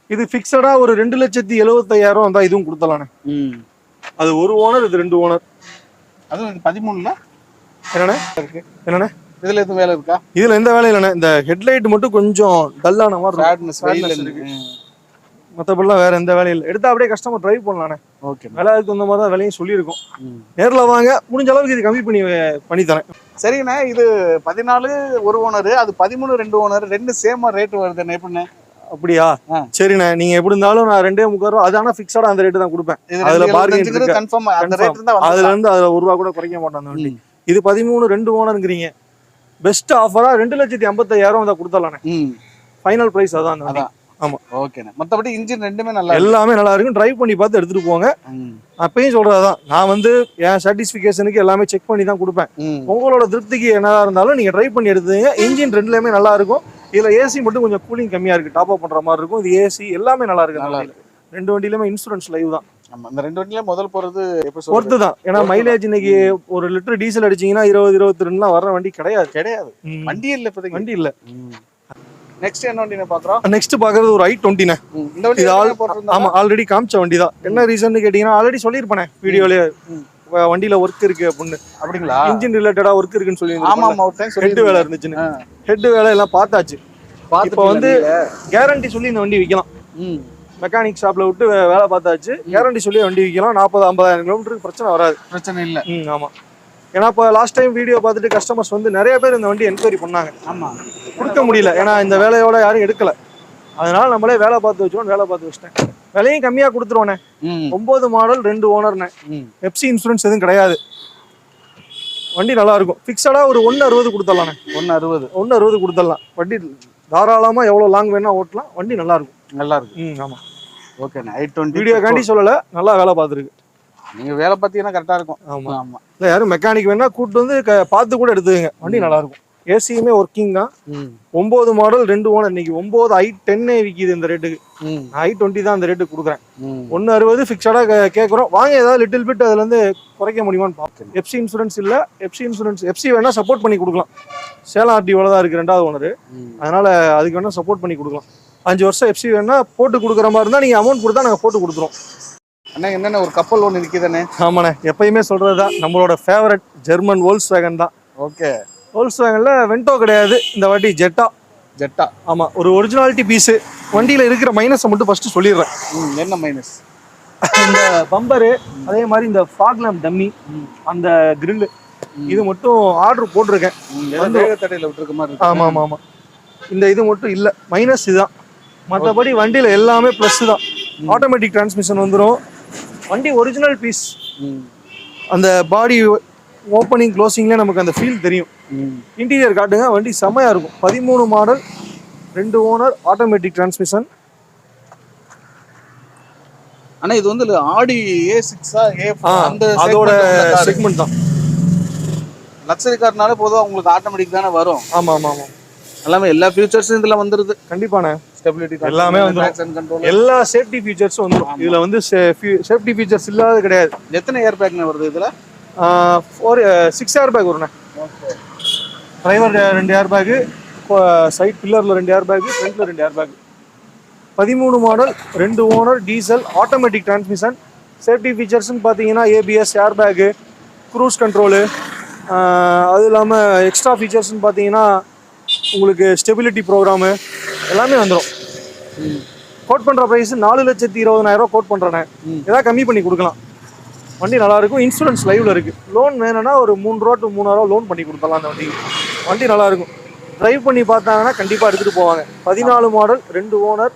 இது ஃபிக்ஸடா ஒரு 2,75,000 வந்தா இதுவும் கொடுத்தலானே. அது ஒரு ஓனர், இது 2 ஓனர். அதுவும் 13ல என்னண்ணே இதுல எதுவும் வேலை இருக்கா? இதுல எந்த வேலையும் இல்லைண்ணே. இந்த ஹெட்லைட் மட்டும் கொஞ்சம் டல்லான மாதிரி இருக்கு. மற்றபடிலாம் வேற எந்த வேலையும் இல்லை. எடுத்தா அப்படியே கஸ்டமர் டிரைவ் பண்ணலானே. ஓகே, வேலை அதுக்கு அந்த மாதிரி தான் வேலையும் சொல்லியிருக்கோம். நேரில் வாங்க, முடிஞ்ச அளவுக்கு இது கம்மி பண்ணி தரேன். சரிண்ணே. இது 14 ஒரு ஓனர், அது 13 2 ஓனர், 2 சேமா ரேட் வருதுண்ணே. எப்படிண்ணே? அப்படியா? சரிண்ணே, நீங்க எப்படி இருந்தாலும் நான் 2,30,000 ரூபா, அது ஆனா ஃபிக்ஸடா அந்த ரேட்டு தான் கொடுப்பேன். அதுல பார்க்கிங் கன்ஃபார்ம், அதுல இருந்து அதுல 1 ரூபா கூட குறைக்க மாட்டேன் அந்த வண்டி. இது 13 2 ஓனர்ங்கிறீங்க. பெஸ்ட் ஆஃபரா 2,50,000 வந்தா கொடுத்தலானே. ஃபைனல் பிரைஸ் அதான் அந்த வண்டி. ஆமா, ஓகேண்ணே. மத்தபடி இன்ஜின் ரெண்டுமே நல்லா, எல்லாமே நல்லா இருக்கும். டிரைவ் பண்ணி பார்த்து எடுத்துட்டு போங்க. அப்பயும் சொல்றதுதான், நான் வந்து என் சாட்டிஸ்பிகேஷனுக்கு எல்லாமே செக் பண்ணி தான் கொடுப்பேன். உங்களோட திருப்திக்கு என்னதா இருந்தாலும் நீங்க டிரைவ் பண்ணி எடுத்துங்க. இன்ஜின் ரெண்டுலயுமே நல்லா இருக்கும். இதுல ஏசி மட்டும் கொஞ்சம் கூலிங் கம்மியா இருக்கு, டாப் அப் பண்ற மாதிரி இருக்கும். இது ஏசி எல்லாமே நல்லா இருக்கு. 2 வண்டியிலுமே இன்சூரன்ஸ் லைவ் தான். இந்த 2 வண்டியில முதல் போறது பொறுத்து தான். ஏன்னா மைலேஜ் இன்னைக்கு 1 லிட்டர் டீசல் அடிச்சீங்கன்னா 20-22 வர்ற வண்டி கிடையாது. வண்டி இல்ல, வண்டி இல்ல. நெக்ஸ்ட் என்ன வண்டி பாக்குறோம்? நெக்ஸ்ட் பாக்குறது ஒரு i20ண்ணே. இந்த வண்டி ஆமா, ஆல்ரெடி காமிச்ச வண்டி தான். என்ன ரீசன் கேட்டீங்கன்னா ஆல்ரெடி சொல்லிருப்பேனே வீடியோலயே, வண்டியில ஒர்க் இருக்கு அப்படின்னு. அப்படிங்களா? இன்ஜின் ரிலேட்டடா ஒர்க் இருக்குன்னு சொல்லி. ஆமா, ஒரு டைம் ஹெட் வேலை இருந்துச்சுன்னு. ஹெட் வேலை எல்லாம் பார்த்தாச்சு. இப்போ வந்து கேரண்டி சொல்லி இந்த வண்டி விற்கலாம். மெக்கானிக் ஷாப்ல விட்டு வேலை பார்த்தாச்சு. கேரண்டி சொல்லி வண்டி விற்கலாம். 40-50,000 கிலோமீட்டருக்கு பிரச்சனை வராது. ஆமா, ஏன்னா இப்போ லாஸ்ட் டைம் வீடியோ பார்த்துட்டு கஸ்டமர்ஸ் வந்து நிறைய பேர் இந்த வண்டி என்கொயரி பண்ணாங்க. ஆமா, கொடுக்க முடியல, ஏன்னா இந்த வேலையோட யாரும் எடுக்கல. அதனால நம்மளே வேலை பார்த்து வச்சுட்டேன். விலையும் கம்மியா கொடுத்துருவோண்ணே. 9 மாடல் 2 ஓனர்ண்ணே. எஃப்சி இன்சூரன்ஸ் எதுவும் கிடையாது. வண்டி நல்லா இருக்கும். ஃபிக்ஸடா ஒரு 1,60 கொடுத்துடலாண்ணே. 1,60 கொடுத்துடலாம். வண்டி தாராளமா எவ்வளவு லாங் வேணா ஓட்டலாம். வண்டி நல்லா இருக்கும். ஆமா, ஓகேண்ணே. i20 வீடியோ காண்டி சொல்லல, நல்லா வேலை பார்த்துருக்கு. நீங்க வேலை பார்த்தீங்கன்னா கரெக்டா இருக்கும். ஆமா ஆமா. இல்ல யாரும் மெக்கானிக் வேணா கூட்டு வந்து பார்த்து கூட எடுத்துக்கங்க, வண்டி நல்லா இருக்கும். ஏசியுமே ஒர்க்கிங் தான். 9 மாடல் 2 ஓனர். இன்னைக்கு 9 i10 விற்கிது இந்த ரேட்டுக்கு. i20 தான் அந்த ரேட்டுக்கு கொடுக்குறேன். 160 ஃபிக்ஸடா கேட்குறோம். வாங்க, ஏதாவது லிட்டில் பிட் அதுல இருந்து குறைக்க முடியுமான்னு பார்ப்போம். எஃப்சி இன்சூரன்ஸ் இல்ல, எஃப்சி இன்சூரன்ஸ் எஃப்சி வேணா சப்போர்ட் பண்ணி கொடுக்கலாம். சேலம் ஆர்டிஓல தான் இருக்கு 2வது ஓனர். அதனால அதுக்கு வேணா சப்போர்ட் பண்ணி கொடுக்கலாம். 5 வருஷம் எஃப்சி வேணா போட்டு கொடுக்குற மாதிரி இருந்தா நீங்க அமௌண்ட் கொடுத்தா நாங்க போட்டு கொடுத்துருவோம். அண்ணா என்னென்ன ஒரு கப்பல் ஒன்று இருக்குதானே? ஆமாண்ணே, எப்பயுமே சொல்றதுதான் நம்மளோட ஃபேவரட் ஜெர்மன் வோல்க்ஸ்வேகன் தான். ஓகே. வோல்க்ஸ்வேகன்ல வென்டோ கிடையாது, இந்த வாட்டி ஜெட்டா. ஜெட்டா. ஆமா, ஒரு ஒரிஜினாலிட்டி பீஸ். வண்டியில இருக்கிற மைனஸை மட்டும் ஃபர்ஸ்ட் சொல்லிடுறேன். என்ன மைனஸ்? இந்த பம்பரு, அதே மாதிரி இந்த ஃபாக் லேம்ப் டம்மி, அந்த கிரில், இது மட்டும் ஆர்டர் போட்டிருக்கேன். தடையில விட்டுருக்க மாதிரி இருக்கு. ஆமா ஆமா ஆமா, இந்த இது மட்டும் இல்ல, மைனஸ் இதுதான். மற்றபடி வண்டியில எல்லாமே ப்ளஸ் தான். ஆட்டோமேட்டிக் டிரான்ஸ்மிஷன் வந்துடும். வண்டி ஒரிஜினல் பீஸ். அந்த பாடி ஓப்பனிங் க்ளோசிங்ல நமக்கு அந்த ஃபீல் தெரியும். இன்டீரியர் காட்டுங்க, வண்டி செமையா இருக்கும். 13 மாடல், 2 ஓனர், ஆட்டோமேட்டிக் டிரான்ஸ்மிஷன். ஆனா இது வந்து ஆடி A6 அந்த அதோட செக்மெண்ட் தான். லக்ஸரி கார்னால பொதுவா உங்களுக்கு ஆட்டோமேட்டிக் தானே வரும். ஆமா ஆமா ஆமா, எல்லாமே எல்லா ஃபியூச்சர்ஸும் இதுல வந்துருது. கண்டிப்பான ஸ்டெபிலிட்டி எல்லாமே வந்துரும். எல்லா சேஃப்டி ஃபீச்சர்ஸும் வந்துரும். இதுல வந்து சேஃப்டி ஃபீச்சர்ஸ் இல்லாத கிடையாது. எத்தனை ஏர் பேக்னே வருது இதுல? 6 ஏர் பேக் வரும்ண்ணே. டிரைவர் 2 ஏர் பேக், சைட் பில்லர்ல 2 ஏர் பேக், ஃப்ரண்ட்ல 2 air bag. 13 model, 2 owner, diesel, automatic transmission. Safety ஃபீச்சர்ஸ்னு பார்த்தீங்கன்னா ABS, air bag, cruise control, அது இல்லாமல் எக்ஸ்ட்ரா ஃபீச்சர்ஸ்னு பார்த்தீங்கன்னா உங்களுக்கு ஸ்டெபிலிட்டி ப்ரோக்ராமு எல்லாமே வந்துடும். கோட் பண்ணுற ப்ரைஸ் 4,20,000 கோட் பண்ணுறேண்ணே. ஏதாவது கம்மி பண்ணி கொடுக்கலாம். வண்டி நல்லாயிருக்கும். இன்சூரன்ஸ் லைவில் இருக்குது. லோன் வேணும்னா ஒரு 3 ரூபா to 3,000 லோன் பண்ணி கொடுத்துடலாம் அந்த வண்டிக்கு. வண்டி நல்லாயிருக்கும். ட்ரைவ் பண்ணி பார்த்தாங்கன்னா கண்டிப்பாக எடுத்துகிட்டு போவாங்க. 14 மாடல், 2 ஓனர்,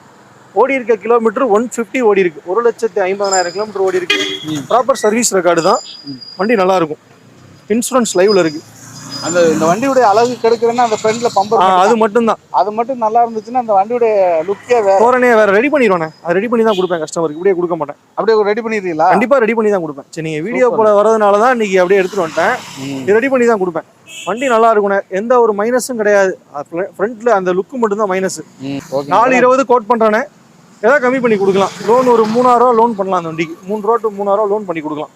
ஓடி இருக்க கிலோமீட்டர் 150 ஓடி இருக்கு. 1,50,000 கிலோமீட்டர் ஓடி இருக்கு. ப்ராப்பர் சர்வீஸ் ரெக்கார்டு தான். வண்டி நல்லா இருக்கும். இன்சூரன்ஸ் லைவ்ல இருக்கு. அந்த இந்த வண்டியுடைய அழகு கெடுக்குறேன்னா அந்த ஃப்ரண்ட்ல பம்பர் அது மட்டும் தான். அது மட்டும் நல்லா இருந்துச்சுன்னா அந்த வண்டியுடைய லுக்கே வேற. தோரணையே வேற. ரெடி பண்ணிடுவானே, அது ரெடி பண்ணி தான் கொடுப்பேன் கஸ்டமருக்கு. இப்படியே கொடுக்க மாட்டேன். அப்படியே ரெடி பண்ணிடுறீங்களா? கண்டிப்பா ரெடி பண்ணி தான் கொடுப்பேன். சரி, நீங்க வீடியோ போல வரதுனால தான் இன்னைக்கு அப்படியே எடுத்துட்டு வந்துட்டேன். இது ரெடி பண்ணி தான் கொடுப்பேன். வண்டி நல்லா இருக்கும். எந்த ஒரு மைனஸும் கிடையாது. ஃப்ரண்ட்ல அந்த லுக்கு மட்டும் தான் மைனஸ். 4,20 கோட் பண்றானே, ஏதாவது கம்மி பண்ணி கொடுக்கலாம். லோன் ஒரு 3,000 ரூபா லோன் பண்ணலாம். அந்த வண்டிக்கு 3 ரூபா to 3,000 லோன் பண்ணி கொடுக்கலாம்.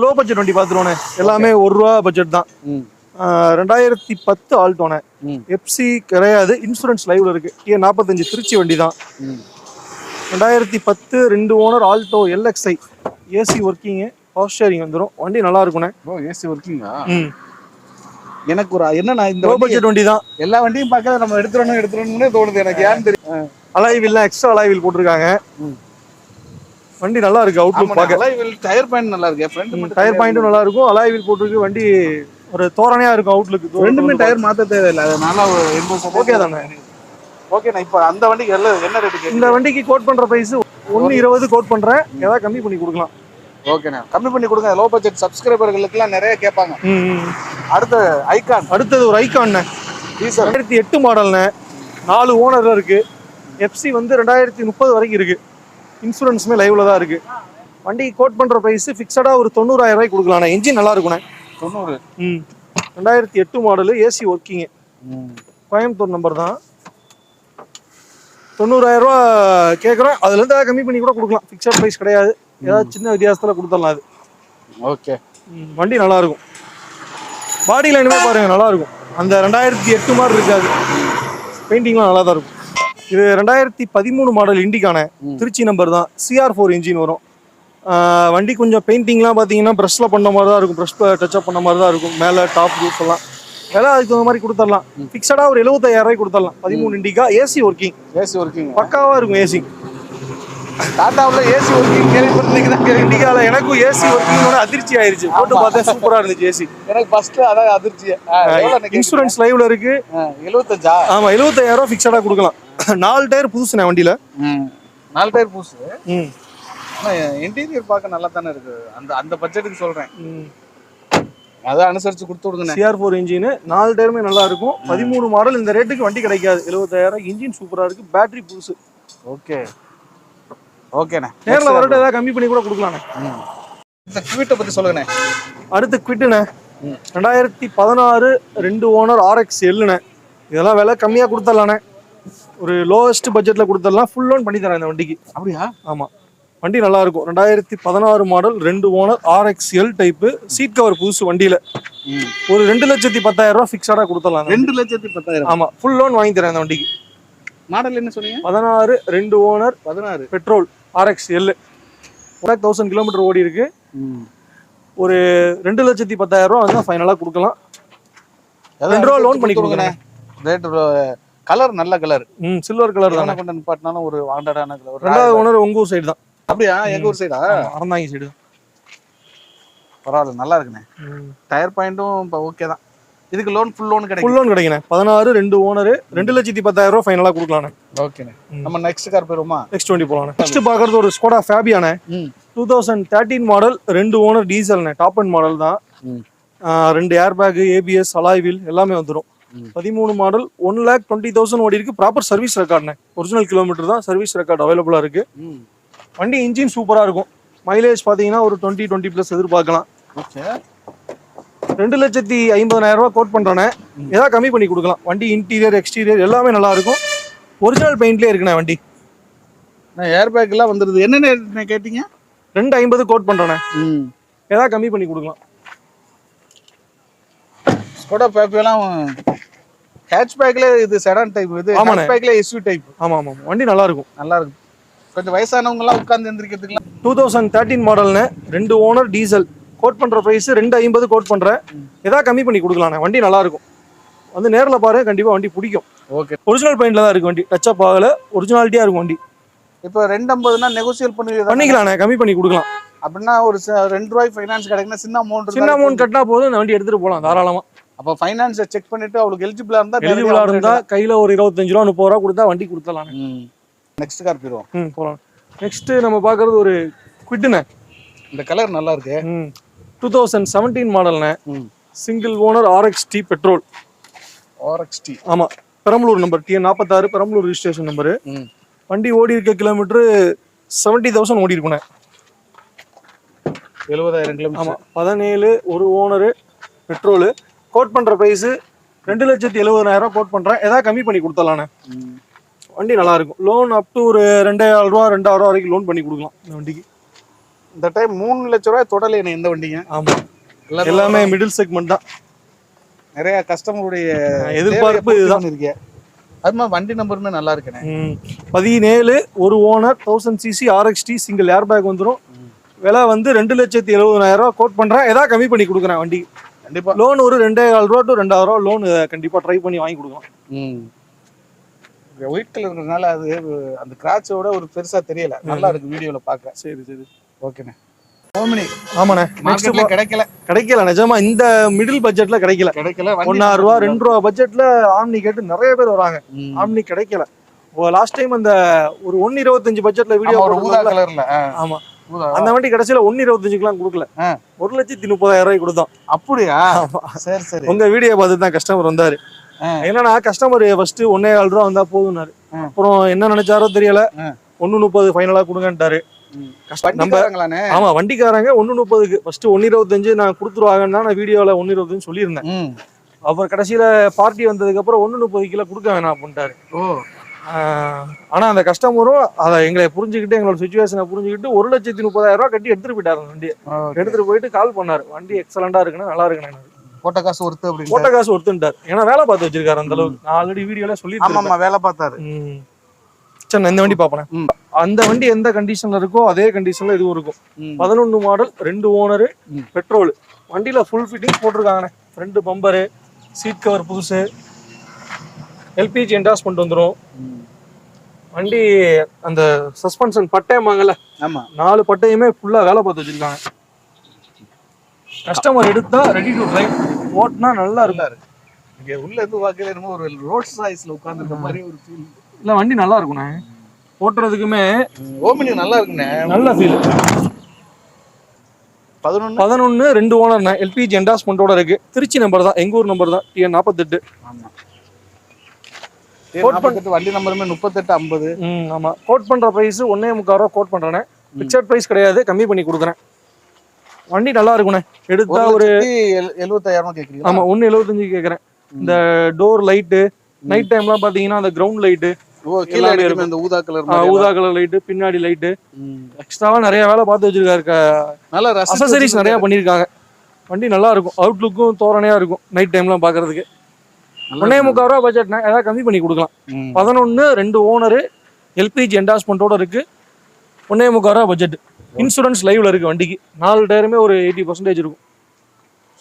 லோ பட்ஜெட் வண்டி பார்த்துருவோனே, எல்லாமே 1 ரூபா பட்ஜெட் தான். 2010 ஆல்டோனே, எஃப்சி கிடையாது, இன்சூரன்ஸ் லைவ்ல இருக்கு. T45 திருச்சி வண்டி தான். 2010, 2 owner, Alto LXI, AC working, power steering வந்துடும். வண்டி நல்லா இருக்குண்ணே. ஏசி ஒர்க்கிங்கா? எனக்கு ஒரு என்னன்னா இந்த லோ பட்ஜெட் வண்டி தான். எல்லா வண்டியும் பார்க்க நம்ம எடுத்துறோம்னு தோணுது எனக்கு. ஏன்னு தெரியும். அலாய்வில் எக்ஸ்ட்ரா அலாய்வில் போட்டிருக்காங்க. வண்டி நல்லா இருக்கு. அவுட்லுக் பார்க்க. அலாய்வில் டயர் பாயிண்ட் நல்லா இருக்கு. ஃப்ரண்ட் டயர் பாயிண்ட்டும் நல்லா இருக்கும். அலாய்வில் போட்டிருக்கு. வண்டி ஒரு தோரணையா இருக்கும். அவுட்லுக் ரெண்டுமே டயர் மாத்த தேவையில்லை. அதனால 80% ஓகே தானே. ஓகேண்ணா. இப்போ அந்த வண்டிக்கு என்ன ரேட்டு? இந்த வண்டிக்கு கோட் பண்ற பிரைஸ் 1,20 கோட் பண்றேன். ஏதாவது கம்மி பண்ணி கொடுக்கலாம். ஓகேண்ணா, கம்மி பண்ணி கொடுங்க. லோ பட்ஜெட் சப்ஸ்கிரைபர்களுக்குலாம் நிறைய கேட்பாங்க. அடுத்து ஐகான். அடுத்தது ஒரு ஐகான் டீசல் 2008 மாடல்ண்ணே. 4 ஓனர்ல இருக்கு. எஃப்சி வந்து 2030 வரைக்கும் இருக்கு. இன்சூரன்ஸுமே லைவ்ல தான் இருக்கு. வண்டி கோட் பண்ற பிரைஸ் ஃபிக்ஸடா ஒரு 90,000 கொடுக்கலாம். என்ஜின் நல்லா இருக்குண்ணே. 90. 2008 model, AC working, Coimbatore number தான். 90,000 கேட்குறோம். அதுல இருந்து கம்மி பண்ணி கூட கொடுக்கலாம். ஃபிக்ஸட் பிரைஸ் கிடையாது. ஏதாவது சின்ன வித்தியாசத்துல கொடுத்துடலாம். அது ஓகே. வண்டி நல்லா இருக்கும். பாடி லைனுமே பாருங்க நல்லா இருக்கும். அந்த 2008 மாதிரி இருக்காது. பெயிண்டிங்லாம் நல்லா தான் இருக்கும். இது 2013 மாடல் இண்டிகான, திருச்சி நம்பர் தான். CR4 இன்ஜின் வரும். வண்டி கொஞ்சம் பெயிண்டிங்லாம் பார்த்தீங்கன்னா ப்ரஷ்ல பண்ண மாதிரி தான் இருக்கும். ப்ரஷ் டச்சப் பண்ண மாதிரி தான் இருக்கும். மேலே டாப் ரூஃப் எல்லாம் விலை அதுக்கு தகுந்த மாதிரி கொடுத்துடலாம். ஃபிக்ஸடா ஒரு 75,000 கொடுத்துடலாம். 13 Indica, AC working. AC working பக்காவா இருக்கும். ஏசி டாடாவில் ஏசி ஒர்க்கிங் கேள்விப்பட்டிருக்கீங்க? இண்டிகால எனக்கும் ஏசி ஒர்க்கிங் அதிர்ச்சி ஆயிருச்சு. போட்டு பார்த்தேன், சூப்பரா இருந்துச்சு ஏசி. எனக்கு ஃபர்ஸ்ட் அதான் அதிர்ச்சி. இன்சூரன்ஸ் லைவ்ல இருக்கு. 75. ஆமா, 75,000 ஃபிக்ஸடா கொடுக்கலாம். 4 டயர் புதுசுண்ணே வண்டியில. 4 டயர் புதுசு. ஆனா இன்டீரியர் பார்க்க நல்லா தானே இருக்கு. அந்த பட்ஜெட்டுக்கு சொல்றேன். அதான் அனுசரிச்சு கொடுத்து விடுங்க. CR4 இன்ஜின், 4 டயருமே நல்லா இருக்கும். 13 மாடல். இந்த ரேட்டுக்கு வண்டி கிடைக்காது. 75,000. இன்ஜின் சூப்பரா இருக்கு. பேட்டரி புதுசு. ஓகே. ஓகேண்ணே, நேரில் வரட்டும், ஏதாவது கம்மி பண்ணி கூட கொடுக்கலாண்ணே. இந்த குவிட்டை பத்தி சொல்லுங்கண்ணே. அடுத்து குவிட்டுண்ணே 2016 2 ஓனர் RX எல்லுண்ணே. இதெல்லாம் விலை கம்மியாக கொடுத்துடலாண்ணே. ஒரு லோவஸ்ட் பட்ஜெட்டில் கொடுத்துடலாம். ஃபுல் லோன் பண்ணி தரேன் இந்த வண்டிக்கு. அப்படியா? ஆமாம், வண்டி நல்லா இருக்கும். 2016 model 2 owner RX L type. Seat cover புதுசு வண்டியில். ஒரு 2,10,000 ரூபா ஃபிக்ஸடாக கொடுத்துடலாம். 2,10,000. ஆமாம், ஃபுல் லோன் வாங்கி தரேன் இந்த வண்டிக்கு. மாடல் என்ன சொன்னீங்க? 16 2 owner 16 petrol RX L. 1000 kilometre ஓடி இருக்கு. ஒரு 2,10,000 ரூபா வந்து ஃபைனலாக கொடுக்கலாம். 2 ரூபா லோன் பண்ணி கொடுக்குறேன். ரேட் கலர் நல்ல கலர். சில்வர் கலர் தான். கொண்டு நிப்பாட்டினாலும் ஒரு வாண்டடான கலர். 2வது ஓனர் உங்க ஊர் சைடு தான். அப்படியா? எங்க ஊர் சைடா? அறந்தாங்கி சைடு தான். பரவாயில்ல, நல்லா இருக்குண்ணே. டயர் பாயிண்ட்டும் இப்போ ஓகே தான். இதுக்கு லோன் ஃபுல் லோன் கிடைக்கும். ஃபுல் லோன் கிடைக்குண்ணே. 16 2 ஓனர் 2,10,000 ரூபா ஃபைனலாக கொடுக்கலாண்ணே. ஓகேண்ணே. நம்ம நெக்ஸ்ட் கார் போயிருவோமா? நெக்ஸ்ட் வண்டி போகலாண்ணே. நெக்ஸ்ட் பார்க்கறது ஒரு ஸ்கோடா ஃபேபியாண்ணே. 2013 மாடல் 2 ஓனர் டீசல்ண்ணே. டாப் அண்ட் மாடல் தான். 2 air bag, ABS, alloy wheel எல்லாமே வந்துடும். 13 மாடல் 1,20,000 ஓடி இருக்கு. ப்ராப்பர் சர்வீஸ் ரெக்கார்ட்ண்ணே. ஒரிஜினல் கிலோமீட்டர் தான். சர்வீஸ் ரெக்கார்ட் அவைலபிளா இருக்கு. வண்டி இன்ஜின் சூப்பரா இருக்கும். மைலேஜ் பாத்தீங்கன்னா ஒரு 20+ எதிர்பார்க்கலாம். 2,50,000 ரூபா கோட் பண்றேனே. ஏதாவது கம்மி பண்ணி கொடுக்கலாம். வண்டி இன்டீரியர் எக்ஸ்டீரியர் எல்லாமே நல்லா இருக்கும். ஒரிஜினல் பெயிண்ட்லயே இருக்குண்ணே வண்டி. ஏர் பேக் எல்லாம் வந்துருது. என்னென்ன கேட்டீங்க? 2,50 கோட் பண்றேனே. ஏதாவது கம்மி பண்ணி கொடுக்கலாம். ஸ்கோடா ஃபேபியாலாம் ஹேட்ச்பேக்ல இது செடான் டைப். இது ஹேட்ச்பேக்ல SUV டைப். ஆமா ஆமா, வண்டி நல்லா இருக்கும். நல்லா இருக்கும். கொஞ்சம் வயசானவங்க எல்லாம் உட்கார்ந்து எந்திரிக்கிறதுக்கு. 2013 மாடல்னு 2 ஓனர் டீசல். கோட் பண்ற பிரைஸ் 2,50 கோட் பண்றேன். ஏதாவது கம்மி பண்ணி கொடுக்கலாம். வண்டி நல்லா இருக்கும். வந்து நேர்ல பாருங்க, கண்டிப்பா வண்டி பிடிக்கும். ஓகே. ஒரிஜினல் பெயிண்ட்ல தான் இருக்கு வண்டி. டச் அப் ஆகல, ஒரிஜினாலிட்டியா இருக்கும் வண்டி. இப்போ 2,50னா நெகோசியேட் பண்ணிக்கலாம், கம்மி பண்ணி கொடுக்கலாம். அப்படின்னா ஒரு 2 ரூபாய் ஃபைனான்ஸ் கிடைக்குன்னா சின்ன அமௌண்ட் கட்டினா போதும், இந்த வண்டி எடுத்துட்டு போகலாம் தாராளமா. அப்போ ஃபைனான்ஸை செக் பண்ணிட்டு அவளுக்கு எலிஜிபிளா இருந்தா கையில ஒரு 25 ரூபா 30 ரூபா கொடுத்தா வண்டி கொடுத்துடலாம். நெக்ஸ்ட் கார் போயிடுவோம். போகலாம். நெக்ஸ்ட் நம்ம பார்க்கறது ஒரு குவிட்டுண்ணே. இந்த கலர் நல்லா இருக்கு. 2017 மாடல்ண்ணே. சிங்கிள் ஓனர் RXT பெட்ரோல். RXT. ஆமா, Perambalur number TN 46 Perambalur registration number. வண்டி ஓடி இருக்க கிலோமீட்டர் 70,000 ஓடி இருக்குண்ணே. 70,000 கிலோமீட்டர். ஆமா, 17 1 ஓனர் பெட்ரோல். கோட் பண்ற பிரைஸ் 2,70,000 கோட் பண்றேன். ஏதாவது கம்மி பண்ணி கொடுத்துடலாண்ணே. வண்டி நல்லா இருக்கும். லோன் அப் டு ஒரு 2,000 ரூபா 2,000 ரூபா வரைக்கும் லோன் பண்ணி கொடுக்கலாம் இந்த வண்டிக்கு. இந்த டைம் 3 லட்சம் ரூபாய் தொடல என்ன இந்த வண்டிங்க. ஆமா, எல்லாமே மிடில் செக்மெண்ட் தான். நிறைய கஸ்டமருடைய எதிர்பார்ப்பு இதுதான் இருக்கு. அதுமா வண்டி நம்பருமே நல்லா இருக்குண்ணே. 17 1 owner 1000cc RXT single air bag வந்துடும். விலை வந்து 2,70,000 ரூபா கோட் பண்றேன். ஏதாவது கம்மி பண்ணி கொடுக்குறேன் வண்டி. கண்டிப்பா லோன் ஒரு 2,500 ரூபா டு 2,000 ரூபா லோன் கண்டிப்பா ட்ரை பண்ணி வாங்கி கொடுக்கலாம். ஒயிட் கலர்னால அது அந்த கிராச்சோட ஒரு பெருசா தெரியல. நல்லா இருக்கு வீடியோல பார்க்க. சரி சரி, ஓகேண்ணே. ஓமினி. ஆமாண்ணே. மார்க்கெட்ல கிடைக்கல நிஜமா. இந்த மிடில் பட்ஜெட்ல கிடைக்கல. 1,000 ரூபா 2 ரூபா பட்ஜெட்ல ஆம்னி கேட்டு நிறைய பேர் வராங்க. ஆம்னி கிடைக்கல. லாஸ்ட் டைம் அந்த ஒரு 1,25 பட்ஜெட்ல வீடியோ ஊதா கலர்ல. ஆமா, அந்த வண்டி கடைசியில 1,25க்குலாம் கொடுக்கல. 1,30,000 ரூபாய் கொடுத்தோம். அப்படியா? சரி சரி. உங்க வீடியோ பார்த்து தான் கஸ்டமர் வந்தாரு. என்னன்னா கஸ்டமர் ஃபர்ஸ்ட் 1,400 ரூபா வந்தா போதும்னாரு. அப்புறம் என்ன நினைச்சாரோ தெரியல, 1,30 ஃபைனலா கொடுங்கன்ட்டாரு. ஆமா, வண்டிக்காரங்க 1,30க்கு ஃபர்ஸ்ட் 1,25 நான் கொடுத்துருவாங்கன்னு தான் நான் வீடியோல 1,25 சொல்லியிருந்தேன். அப்புறம் கடைசியில பார்ட்டி வந்ததுக்கு அப்புறம் 1,30 கொடுக்க வேணாம் அப்படின்ட்டாரு. ஆனா அந்த கஸ்டமரும் அதை எங்களை புரிஞ்சுக்கிட்டு, எங்களோட சுச்சுவேஷனை புரிஞ்சுக்கிட்டு 1,30,000 ரூபாய் கட்டி எடுத்துட்டு போயிட்டாரு. வண்டியை எடுத்துட்டு போயிட்டு கால் பண்ணாரு, வண்டி எக்ஸலண்டா இருக்குன்னு, நல்லா இருக்குன்னு. போட்ட காசு ஒருத்து அப்படி போட்ட காசு ஒருத்துட்டார். ஏன்னா வேலை பார்த்து வச்சிருக்காரு அந்த அளவுக்கு. நான் ஆல்ரெடி வீடியோல சொல்லியிருக்கேன் வேலை பார்த்தாரு. சரி, நான் இந்த வண்டி பாப்பேன். அந்த வண்டி எந்த கண்டிஷன்ல இருக்கோ அதே கண்டிஷன்ல இதுவும் இருக்கும். 11 மாடல் 2 ஓனர் பெட்ரோல். வண்டியில ஃபுல் ஃபிட்டிங் போட்டிருக்காங்கண்ணே. ஃப்ரண்ட் பம்பரு, சீட் கவர் புதுசு, LPG என்டாஸ்மெண்ட் வந்துடும். வண்டி அந்த சஸ்பென்ஷன் பட்டையமாங்கல்ல, 4 பட்டையுமே ஃபுல்லா வேலை பார்த்து வச்சிருக்காங்க. கஸ்டமர் எடுத்தா ரெடி டு டிரைவ், ஓட்டினா நல்லா இருந்தாரு. இங்க உள்ள இருந்து பார்க்கல என்னமோ ஒரு ரோட் சாய்ஸ்ல உட்கார்ந்திருக்க மாதிரி ஒரு ஃபீல். இல்ல வண்டி நல்லா இருக்குண்ணே, ஓட்டுறதுக்குமே ஓமினி நல்லா இருக்குண்ணே, நல்ல ஃபீல். 11 2 ஓனர்ண்ணே. LPG என்டாஸ்மெண்டோட இருக்கு. திருச்சி நம்பர் தான், எங்க ஊர் நம்பர் தான், TN 48. ஆமா, வண்டி நம்பருமே 3850. ஆமா, கோட் பண்ற பிரைஸ் 1,25 ரூபா கோட் பண்றேன். பிக்சட் பிரைஸ் கிடையாது, கம்மி பண்ணி கொடுக்குறேன். வண்டி நல்லா இருக்குண்ணே. எடுத்தா ஒரு 75,000 கேக்குறீங்களா? ஆமா 1.75 கேக்குறேன். இந்த டோர் லைட்டு, நைட் டைம்லாம் பாத்தீங்கன்னா அந்த கிரவுண்ட் லைட்டு கீழ அடிக்குமே அந்த ஊதா கலர் ஊதா கலர் லைட்டு, பின்னாடி லைட்டு, எக்ஸ்ட்ராவா நிறைய வேலை பார்த்து வச்சிருக்காரு. நல்லா அக்சசரிஸ் நிறைய பண்ணிருக்காங்க. வண்டி நல்லா இருக்கும், அவுட்லுக்கும் தோரணையா இருக்கும் நைட் டைம்லாம் பாக்குறதுக்கு. 1.25 ரூபா பட்ஜெட்னா ஏதாவது கம்மி பண்ணி கொடுக்கலாம். 11 2 ஓனரு, எல்பிஜி என்டாஸ்மெண்ட்டோட இருக்கு. 1.25 ரூபா பட்ஜெட். இன்சூரன்ஸ் லைவ்ல இருக்கு வண்டிக்கு. 4 டயருமே ஒரு 80% இருக்கும்.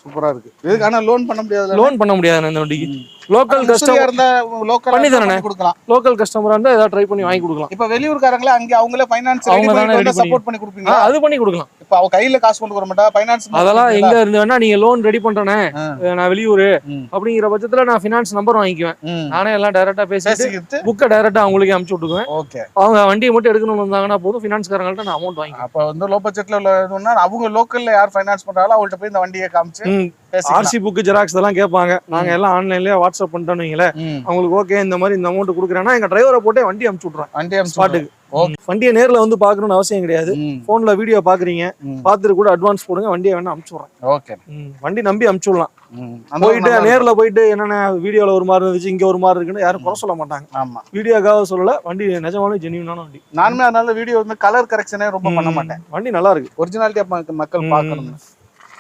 சூப்பரா இருக்கு. இதுக்கு ஆனா லோன் பண்ண முடியாது. லோன் பண்ண முடியாது இந்த வண்டிக்கு. லோக்கல் கஸ்டமர் இருந்தா லோக்கல் பண்ணி தானே கொடுக்கலாம். லோக்கல் கஸ்டமரா இருந்தா ஏதாவது ட்ரை பண்ணி வாங்கி கொடுக்கலாம். இப்ப வெளியூர்காரங்களே அங்க அவங்களே ஃபைனான்ஸ் ரெடி பண்ணி சப்போர்ட் பண்ணி கொடுப்பீங்க. அது பண்ணி கொடுக்கலாம். இப்ப அவ கையில காசு கொண்டு வர மாட்டா, ஃபைனான்ஸ் அதெல்லாம் எங்க இருந்து வேணா நீங்க லோன் ரெடி பண்றேனே, நான் வெளியூர் அப்படிங்கிற பட்சத்துல நான் ஃபைனான்ஸ் நம்பர் வாங்கிக்குவேன். நானே எல்லாம் டைரக்டா பேசிட்டு புக்கை டைரக்டா அவங்களுக்கு அனுப்பிச்சு விட்டுக்குவேன். ஓகே. அவங்க வண்டியை மட்டும் எடுக்கணும்னு வந்தாங்கன்னா போதும், ஃபைனான்ஸ்காரங்கள்ட்ட நான் அமௌண்ட் வாங்கி. அப்ப வந்து லோ பட்ஜெட்ல உள்ளதுன்னா அவங்க லோக்கல்ல யார் ஃபைனான்ஸ் பண்றாங்களோ அவங்கள்ட்ட போய் இந்த வண்டியை காமிச்சு ஆர்சி புக் ஜெராக்ஸ் எல்லாம் கேட்பாங்க. நாங்க எல்லாம் ஆன்லைன்லயே வாட்ஸ்அப் பண்ணிட்டோம் வைங்களேன், அவங்களுக்கு ஓகே இந்த மாதிரி இந்த அமௌண்ட் கொடுக்குறேன்னா எங்க டிரைவரை போட்டே வண்டி அனுப்பிச்சு விட்றேன் ஸ்பாட்டுக்கு. வண்டியை நேர்ல வந்து பாக்கணும்னு அவசியம் கிடையாது. போன்ல வீடியோ பாக்குறீங்க, பாத்துட்டு கூட அட்வான்ஸ் போடுங்க, வண்டியை வேணா அனுப்பிச்சு விடுறேன். ஓகே. வண்டி நம்பி அனுப்பிச்சு விடலாம். போயிட்டு நேர்ல போயிட்டு என்னென்ன வீடியோல ஒரு மாதிரி இருந்துச்சு, இங்க ஒரு மாதிரி இருக்குன்னு யாரும் குறை சொல்ல மாட்டாங்க. ஆமா, வீடியோக்காக சொல்லல, வண்டி நிஜமாவே ஜெனியூனான வண்டி. நானுமே அதனால வீடியோ வந்து கலர் கரெக்ஷனே ரொம்ப பண்ண மாட்டேன். வண்டி நல்லா இருக்கு, ஒரிஜினாலிட்டியா மக்கள் பார்க்கணும்.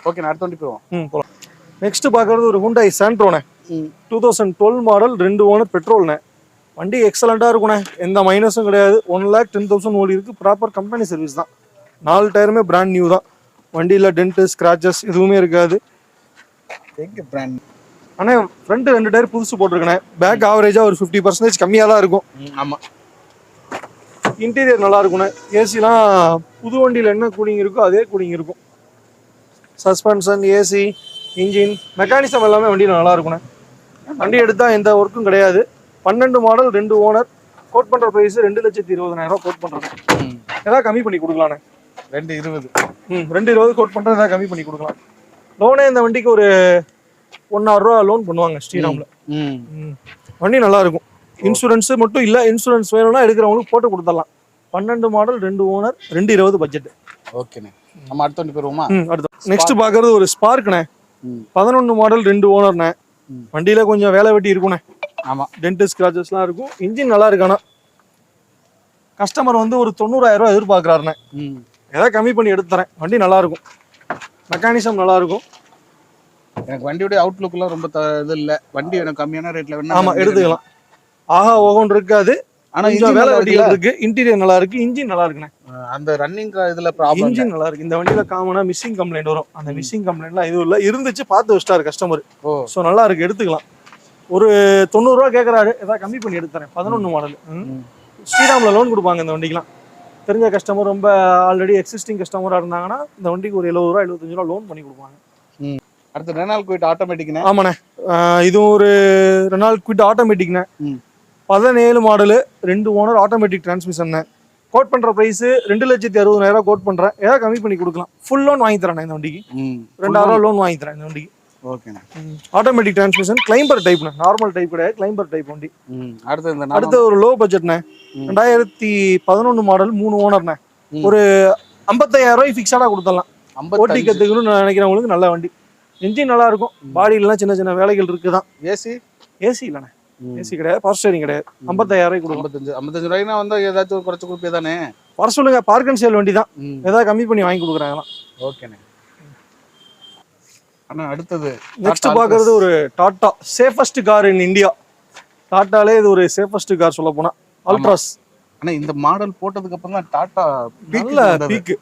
ஓகே, நான் அடுத்த வண்டி போவோம். போலாம். நெக்ஸ்ட் பாக்குறது ஒரு Hyundai Santro 2012 மாடல், 2 ஓனர், பெட்ரோல்ண்ணே. வண்டி எக்ஸலண்டா இருக்குண்ணே, எந்த மைனஸும் கிடையாது. 1,10,000 ஓடி இருக்கு. ப்ராப்பர் கம்பெனி சர்வீஸ் தான். 4 டயருமே பிராண்ட் நியூ தான். வண்டியில டென்ட் ஸ்கிராச்சஸ் எதுவுமே இருக்காது. ஆனா ஃப்ரண்ட் 2 டயர் புதுசு போட்டிருக்கேன். பேக் ஆவரேஜா ஒரு 50% கம்மியா தான் இருக்கும். ஆமா. இன்டீரியர் நல்லா இருக்குண்ணே. ஏசிலாம் புது வண்டியில என்ன கூலிங் இருக்கோ அதே கூலிங் இருக்கும். சஸ்பென்ஷன், ஏசி, இன்ஜின், மெக்கானிசம் எல்லாமே வண்டியில் நல்லா இருக்குண்ணே. வண்டி எடுத்தா எந்த ஒர்க்கும் கிடையாது. 12 மாடல், 2 ஓனர். கோட் பண்ற பிரைஸ் 2,20,000 கோட் பண்றேன். ஏதாவது கம்மி பண்ணி கொடுக்கலாண்ணே. 2,20. 2,20 கோட் பண்றது ஏதாவது கம்மி பண்ணி கொடுக்கலாம். லோனே இந்த வண்டிக்கு ஒரு 1,000 ரூபா லோன் பண்ணுவாங்க ஸ்ரீராம்ல. வண்டி நல்லா இருக்கும். இன்சூரன்ஸ் மட்டும் இல்ல, இன்சூரன்ஸ் வேணும்னா எடுக்கிறவங்களுக்கு போட்டு கொடுத்துடலாம். 12 மாடல், 2 ஓனர், 2,20 பட்ஜெட். ஓகேண்ணே. நம்ம அடுத்த வண்டி போயிருவோமா? அடுத்து நெக்ஸ்ட் பாக்குறது ஒரு ஸ்பார்க்ண்ணே. 11 மாடல், 2 ஓனர்ண்ணே. வண்டியில கொஞ்சம் வேலை வெட்டி இருக்குண்ணே. ஆமா, டென்ட் ஸ்கிராச்சஸ்லாம் இருக்கும். இன்ஜின் நல்லா இருக்கு. ஆனா கஸ்டமர் வந்து ஒரு 90,000 ரூபாய் எதிர்பார்க்கறாருண்ணே. ஏதாவது கம்மி பண்ணி எடுத்து தரேன். வண்டி நல்லா இருக்கும், மெக்கானிசம் நல்லா இருக்கும். எனக்கு வண்டியோட அவுட்லுக் எல்லாம் ரொம்ப இது இல்ல. வண்டி எனக்கு கம்மியான ரேட்ல வேணா ஆமா எடுத்துக்கலாம். ஆஹா ஓகோன்னு இருக்காது. ஆனா கொஞ்சம் வேலை வெட்டிகள் இருக்கு. இன்டீரியர் நல்லா இருக்கு, இன்ஜின் நல்லா இருக்குண்ணே. அந்த ரன்னிங் இதுல ப்ராப்ளம். இன்ஜின் நல்லா இருக்கு. இந்த வண்டியில காமனா மிஸ்ஸிங் கம்ப்ளைண்ட் வரும். அந்த மிஸ்ஸிங் கம்ப்ளைண்ட்லாம் எதுவும் இல்ல. இருந்துச்சு, பார்த்து வச்சிட்டாரு கஸ்டமர். சோ நல்லா இருக்கு, எடுத்துக்கலாம். ஒரு 90 ரூபா கேட்கறாரு, ஏதாவது கம்மி பண்ணி எடுத்து தரேன். 11 மாடல். ஸ்ரீராம்ல லோன் கொடுப்பாங்க இந்த வண்டிக்கெல்லாம். தெரிஞ்ச கஸ்டமர், ரொம்ப ஆல்ரெடி எக்ஸிஸ்டிங் கஸ்டமரா இருந்தாங்கன்னா இந்த வண்டிக்கு ஒரு 70 ரூபா 75 ரூபா லோன் பண்ணி கொடுப்பாங்க. அடுத்து ரெனால்ட் குவிட் ஆட்டோமேட்டிக்னே. ஆமாண்ணே, இது ஒரு ரெனால்ட் குவிட் ஆட்டோமேட்டிக்னே. 17 model, 2 owner, automatic transmission. Quote பண்ற பிரைஸ் 2,60,000 கோட் பண்றேன். ஏதாவது கம்மி பண்ணி கொடுக்கலாம். ஃபுல் லோன் வாங்கி தரேன் இந்த வண்டிக்கு. 2,000 ரூபா லோன் வாங்கி தரேன் இந்த வண்டிக்கு. ஓகேண்ணே. ஆட்டோமேட்டிக் டிரான்ஸ்மிஷன், கிளைம்பர் டைப்ண்ணே. நார்மல் டைப் கிடையாது, கிளைம்பர் டைப் வண்டி. அடுத்து ஒரு லோ பட்ஜெட்ண்ணே. 2011 மாடல், 3 ஓனர்ண்ணே. ஒரு 55,000 ரூபாய் ஃபிக்ஸடா கொடுத்துடலாம். ஓட்டி கத்துக்கணும்னு நினைக்கிறவங்களுக்கு நல்ல வண்டி. இன்ஜின் நல்லா இருக்கும். பாடியிலாம் சின்ன சின்ன வேலைகள் இருக்குதான். ஏசி இல்லைண்ணே, ஏசி கிடையாது, பவர் ஸ்டீரிங் கிடையாது. 55,000 ரூபாய் கொடுக்கும். 55 ரூபாய்னா வந்து ஏதாச்சும் குறைச்சு கொடுப்பே தானே. வர சொல்லுங்க, பார்க் அண்ட் சேல் வண்டி தான். ஏதாவது கம்மி பண்ணி வாங்கி கொடுக்குறாங்க. ஓகேண்ணே. அண்ணா அடுத்தது நெக்ஸ்ட் பாக்குறது ஒரு Tata safest car in India. டாட்டாலே இது ஒரு சேஃபஸ்ட் கார் சொல்ல போனா, அல்ட்ராஸ். ஆனா இந்த மாடல் போட்டதுக்கு அப்புறம் தான் டாடா நல்ல பீக்.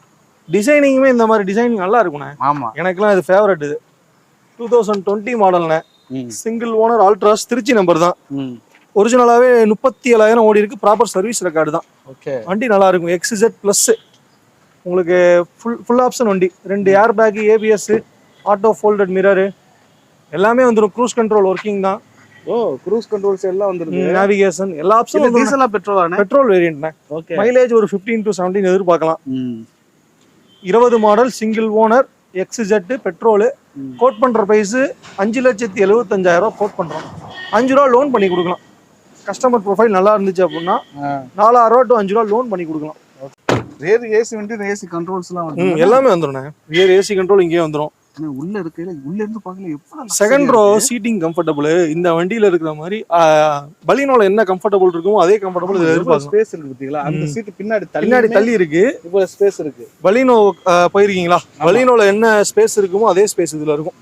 டிசைனிங்குமே இந்த மாதிரி டிசைனிங் நல்லா இருக்குண்ணே. ஆமா, எனக்குலாம் இது ஃபேவரட். இது 2020 மாடல்ண்ணே. Single owner, Altroz, Trichy number தான். ஒரிஜினலாவே 37,000 ஓடி இருக்கு. ப்ராப்பர் சர்வீஸ் ரெக்கார்டு தான். வண்டி நல்லா இருக்கும். XZ பிளஸ் உங்களுக்கு ஃபுல் ஆப்ஷன் வண்டி. 2 air bag, ABS, auto folded mirror எல்லாமே வந்துடும். க்ரூஸ் கண்ட்ரோல் ஒர்க்கிங் தான். க்ரூஸ் கண்ட்ரோல்ஸ் எல்லாம் வந்துருது. நேவிகேஷன் எல்லா ஆப்ஷனும். டீசலா பெட்ரோலானே? பெட்ரோல் வேரியன்ட்ண்ணே. மைலேஜ் ஒரு 15 to 17 எதிர்பார்க்கலாம். 20 model, single owner, XZ petrol. Quote பண்ற பிரைஸ் 5,75,000 கோட் பண்றோம். 5 ரூபா லோன் பண்ணி கொடுக்கலாம். கஸ்டமர் ப்ரொஃபைல் நல்லா இருந்துச்சு அப்படின்னா 4,000 ரூபா to 5 ரூபா லோன் பண்ணி கொடுக்கலாம். வேறு ஏசி வண்டி ஏசி கண்ட்ரோல்ஸ்லாம் வந்து எல்லாமே வந்துருண்ணே. ரியர் ஏசி கண்ட்ரோல் இங்கேயே வந்துடும். உள்ள இருக்கையில உள்ள இருந்து பார்க்கல எப்படி செகண்ட் ரோ சீட்டிங் கம்ஃபர்டபுள். இந்த வண்டியில இருக்கிற மாதிரி பலினோல என்ன கம்ஃபர்டபுள் இருக்குமோ அதே கம்ஃபர்டபுள் இதுல எதிர்பார்க்கலாம். ஸ்பேஸ் இருக்கு பாத்தீங்களா? அந்த சீட் பின்னாடி தள்ளி இருக்கு. இப்போ ஸ்பேஸ் இருக்கு. பலினோ போயிருக்கீங்களா? பலினோல என்ன ஸ்பேஸ் இருக்குமோ அதே ஸ்பேஸ் இதுல இருக்கும்.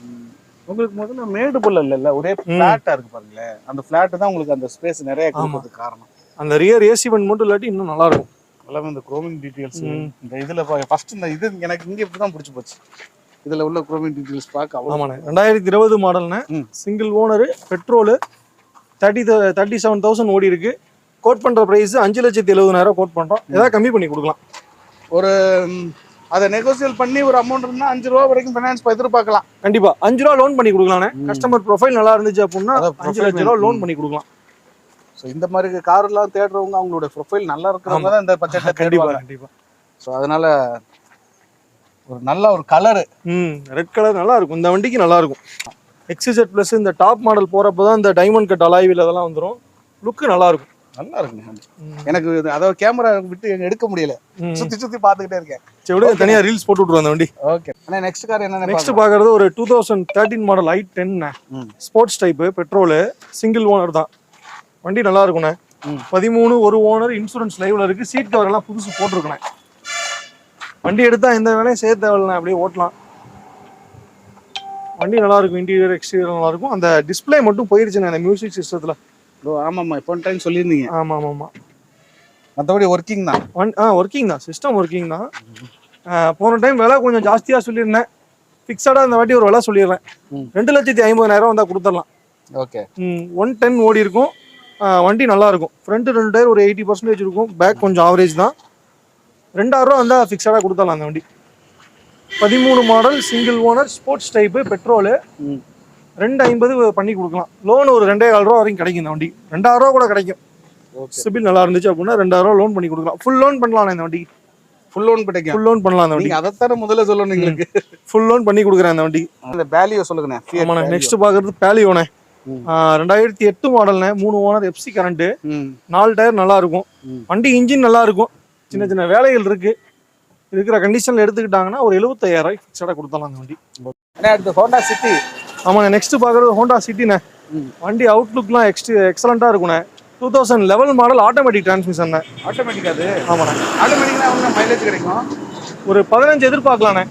உங்களுக்கு முதல்ல மேடு புல்ல இல்ல, ஒரே பிளாட்டா இருக்கு பாருங்களேன். அந்த பிளாட் தான் உங்களுக்கு அந்த ஸ்பேஸ் நிறைய கொடுக்கிறதுக்கு காரணம். அந்த ரியர் ஏசி வண்டி மட்டும் இல்லாட்டி இன்னும் நல்லா இருக்கும். எல்லாமே இந்த குரோமிங் டீடைல்ஸ் இந்த இதுல ஃபர்ஸ்ட் இந்த இது எனக்கு இங்க இப்பதான் பிடிச்சு போச்சு. இதுல உள்ள குரோமிங் டீடைல்ஸ் பார்க்க அவ்வளவு. ஆமாண்ணே. 2020 மாடல்னு சிங்கிள் ஓனர், பெட்ரோல் 37,000 ஓடி இருக்கு. கோட் பண்ற பிரைஸ் 5,70,000 கோட் பண்றோம். ஏதாவது கம்மி பண்ணி கொடுக்கலாம். ஒரு அதை நெகோசியேட் பண்ணி ஒரு அமௌண்ட் இருந்தா 5 ரூபா வரைக்கும் ஃபைனான்ஸ் எதிர்பார்க்கலாம். கண்டிப்பா 5 ரூபா லோன் பண்ணி கொடுக்கலாம்ண்ணே. கஸ்டமர் ப்ரொஃபைல் நல்லா இருந்துச்சு அப்படின்னா 5 லட்சம் ரூபா லோன் பண்ணி கொடுக்கலாம். ஸோ இந்த மாதிரி கார் எல்லாம் தேடுறவங்க அவங்களோட ப்ரொஃபைல் நல்லா இருக்கிறவங்க தான் இந்த பட்ஜெட்ல தேடுவாங்க. கண்டிப்பா. ஸோ அதனால ஒரு நல்ல ஒரு கலரு ரெட் கலர் நல்லா இருக்கும். இந்த வண்டிக்கு நல்லா இருக்கும். XZ Plus இந்த டாப் மாடல் போறப்பதான் இந்த டைமண்ட் கட் அலாய்வில் அதெல்லாம் வந்துடும். லுக்கு நல்லா இருக்கும். நல்லா இருக்குங்க. எனக்கு அதாவது கேமரா விட்டு எடுக்க முடியல, சுத்தி சுத்தி பாத்துக்கிட்டே இருக்கேன். சரி, தனியா ரீல்ஸ் போட்டு விட்டுருவோம் அந்த வண்டி. ஓகே. ஆனா நெக்ஸ்ட் கார் என்ன? நெக்ஸ்ட் பாக்குறது ஒரு 2013 model i10 sports type, petrol, single owner தான். வண்டி நல்லா இருக்குண்ணே. 13 ஒரு ஓனர், இன்சூரன்ஸ் லைவ்ல இருக்கு. சீட் கவர் எல்லாம் புதுசு போட்டிருக்கேன். வண்டி எடுத்தா எந்த வேலையும் செய்ய தேவையில்லை, அப்படியே ஓட்டலாம். வண்டி நல்லா இருக்கும். இன்டீரியர் எக்ஸ்டீரியர் நல்லா இருக்கும். அந்த டிஸ்பிளே மட்டும் போயிருச்சுண்ணே அந்த மியூசிக் சிஸ்டத்துல. ஆமாம்மா, இப்போ டைம் சொல்லியிருந்தீங்க. ஆமாம். மற்றபடி ஒர்க்கிங் தான். ஒர்க்கிங் தான், சிஸ்டம் ஒர்க்கிங் தான். போன டைம் விலை கொஞ்சம் ஜாஸ்தியாக சொல்லியிருந்தேன். ஃபிக்ஸடாக இந்த வாட்டி ஒரு விலை சொல்லிடுறேன். 2,50,000 வந்தால் கொடுத்துடலாம். ஓகே. 110 ஓடி இருக்கும். வண்டி நல்லா இருக்கும். ஃப்ரண்ட் 2 டயர் ஒரு 80% இருக்கும். பேக் கொஞ்சம் ஆவரேஜ் தான். 2,000 ரூபா வந்தால் ஃபிக்ஸடாக கொடுத்துடலாம் அந்த வண்டி. 13 model, single owner, sports type, petrol. 250 பண்ணி கொடுக்கலாம். லோன் ஒரு 2,400 ரூபா வரைக்கும் கிடைக்கும். இந்த வண்டி 2,000 ரூபா கூட கிடைக்கும். சிபில் நல்லா இருந்துச்சு அப்படின்னா 2,000 ரூபா லோன் பண்ணி கொடுக்கலாம். ஃபுல் லோன் பண்ணலாம் இந்த வண்டி. ஃபுல் லோன் கிடைக்கும். ஃபுல் லோன் பண்ணலாம் அந்த வண்டி. அதைத்தான முதல்ல சொல்லணும் எங்களுக்கு. ஃபுல் லோன் பண்ணி கொடுக்குறேன் அந்த வண்டி. அந்த பேலியோ சொல்லுங்கண்ணே. ஆமாண்ணே. நெக்ஸ்ட் பார்க்கறது பேலியோண்ணே. 2008 மாடல்ண்ணே. 3 ஓனர், எஃப்சி கரண்ட், 4 டயர் நல்லா இருக்கும். வண்டி இன்ஜின் நல்லா இருக்கும். சின்ன சின்ன வேலைகள் இருக்கு. இருக்கிற கண்டிஷன்ல எடுத்துக்கிட்டாங்கன்னா ஒரு 75,000 ஃபிக்ஸடாக கொடுத்தலாம் அந்த வண்டி. அடுத்து ஹோண்டா சிட்டி. ஆமாண்ணே. நெக்ஸ்ட் பார்க்குறது ஹோண்டா சிட்டிண்ணே. வண்டி அவுட்லுக்லாம் எக்ஸலண்ட்டாக இருக்குண்ணே. 2011 மாடல் ஆட்டோமேட்டிக் டிரான்ஸ்மிஷன். ஆட்டோமேட்டிக் அது? ஆமாண்ணே. ஆட்டோமேட்டிக்னா மைலேஜ் கிடைக்கும். ஒரு 15 எதிர்பார்க்கலாண்ணே.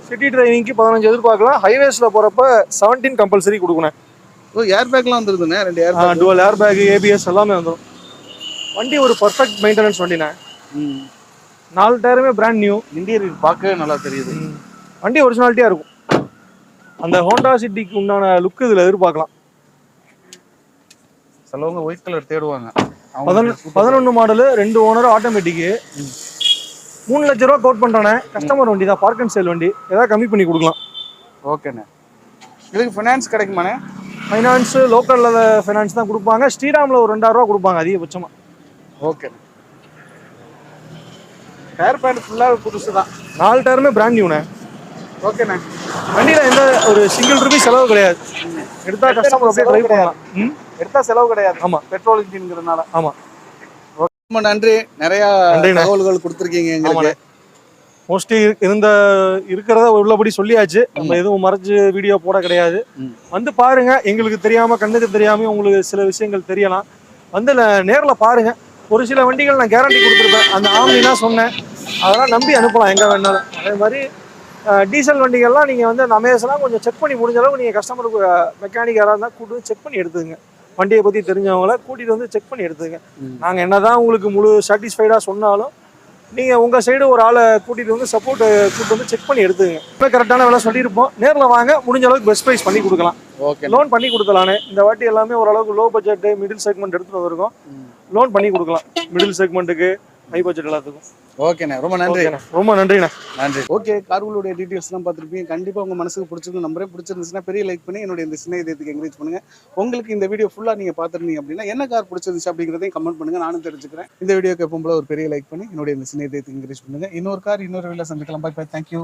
சிட்டி டிரைவிங்க்கு 15 எதிர்பார்க்கலாம். ஹைவேஸில் போகிறப்ப 17 கம்பல்சரி கொடுக்கணும். ஏர் பேக்லாம் வந்துருதுண்ணே. 2 air bag, dual air bag, ABS எல்லாமே வந்துடும். வண்டி ஒரு பர்ஃபெக்ட் மெயின்டெனன்ஸ் வண்டிண்ணே. 4 டயருமே பிராண்ட் நியூ. இன்டீரியர் பார்க்கவே நல்லா தெரியுது. வண்டி ஒரிஜினாலிட்டியாக இருக்கும். அந்த ஹோண்டா சிட்டிக்கு உண்டான லுக் இதில் எதிர்பார்க்கலாம். சிலவங்க ஒயிட் கலர் தேடுவாங்க. 11 மாடலு, 2 ஓனர், ஆட்டோமேட்டிக்கு. 3 லட்ச ரூபா கோட் பண்ணுறானே. கஸ்டமர் வண்டி தான், பார்க் அண்ட் சேல் வண்டி. ஏதாவது கம்மி பண்ணி கொடுக்கலாம். ஓகேண்ணே. இதுக்கு ஃபைனான்ஸ் கிடைக்குமாண்ணே? ஃபைனான்ஸு லோக்கலில் ஃபைனான்ஸ் தான் கொடுப்பாங்க. ஸ்ரீராமில் ஒரு 2,000 ரூபா கொடுப்பாங்க அதிகபட்சமாக. ஓகேண்ணே. டயர் பேண்ட் ஃபுல்லாக புதுசு தான். 4 டயருமே பிராண்ட் நியூண்ணே. ஓகேண்ணே. வண்டியில் எந்த ஒரு சிங்கிள் ரூபி செலவு கிடையாது. எடுத்தா கஸ்டமர் அப்படியே ட்ரைவ் பண்ணலாம். எடுத்தா செலவு கிடையாது. ஆமாம், பெட்ரோல் இன்ஜின்ங்கிறதுனால. ஆமாம். ரொம்ப நன்றி. நிறைய தகவல்கள் கொடுத்துருக்கீங்க எங்களுக்கு. மோஸ்ட்லி இருக்கிறத உள்ளபடி சொல்லியாச்சு. நம்ம எதுவும் மறைச்சு வீடியோ போட கிடையாது. வந்து பாருங்க. எங்களுக்கு தெரியாம, கண்ணுக்கு தெரியாம உங்களுக்கு சில விஷயங்கள் தெரியலாம். வந்து நேரில் பாருங்க. ஒரு சில வண்டிகள் நான் கேரண்டி கொடுத்துருப்பேன். அந்த ஆம்னினா சொன்னேன், அதெல்லாம் நம்பி அனுப்பலாம் எங்கே வேணாலும். அதே மாதிரி டீசல் வண்டிகள்லாம் நீங்கள் வந்து அந்த அமேசெல்லாம் கொஞ்சம் செக் பண்ணி முடிஞ்ச அளவுக்கு நீங்கள் கஸ்டமருக்கு மெக்கானிக் யாராக இருந்தால் கூப்பிட்டு செக் பண்ணி எடுத்துங்க. வண்டியை பற்றி தெரிஞ்சவங்கள கூட்டிகிட்டு வந்து செக் பண்ணி எடுத்துங்க. நாங்கள் என்ன தான் உங்களுக்கு முழு சாட்டிஸ்ஃபைடாக சொன்னாலும் நீங்கள் உங்கள் சைடு ஒரு ஆளை கூட்டிகிட்டு வந்து கூப்பிட்டு வந்து செக் பண்ணி எடுத்துங்க. இப்போ கரெக்டான விலை சொல்லியிருப்போம். நேரில் வாங்க. முடிஞ்ச அளவுக்கு பெஸ்ட் ப்ரைஸ் பண்ணி கொடுக்கலாம். ஓகே. லோன் பண்ணி கொடுக்கலானே. இந்த வாட்டி எல்லாமே ஓரளவுக்கு லோ பட்ஜெட்டு, மிடில் செக்மெண்ட் எடுத்துகிட்டு வந்திருக்கோம். லோன் பண்ணி கொடுக்கலாம். மிடில் செக்மெண்ட்டுக்கு, ஹை பட்ஜெட் எல்லாத்துக்கும். ஓகேண்ணே. ரொம்ப நன்றி. ரொம்ப நன்றிண்ணே. நன்றி. ஓகே, கார்களுடைய டீட்டெயில்ஸ்லாம் பார்த்துருப்பீங்க. கண்டிப்பாக உங்கள் மனசுக்கு பிடிச்சிருக்கு நம்பரே. பிடிச்சிருந்துச்சுன்னா பெரிய லைக் பண்ணி என்னுடைய இந்த சின்ன இதயத்துக்கு என்கரேஜ் பண்ணுங்க. உங்களுக்கு இந்த வீடியோ ஃபுல்லாக நீங்கள் பார்த்துருந்தீங்க அப்படின்னா என்ன கார் பிடிச்சிருந்துச்சு அப்படிங்கிறதையும் கமெண்ட் பண்ணுங்க. நானும் தெரிஞ்சுக்கிறேன். இந்த வீடியோக்கு எப்போ போல ஒரு பெரிய லைக் பண்ணி என்னுடைய இந்த சின்ன இதயத்துக்கு என்கரேஜ் பண்ணுங்க. இன்னொரு கார் இன்னொரு வீடியோவில் சந்திக்கலாம். Bye bye. தேங்க்யூ.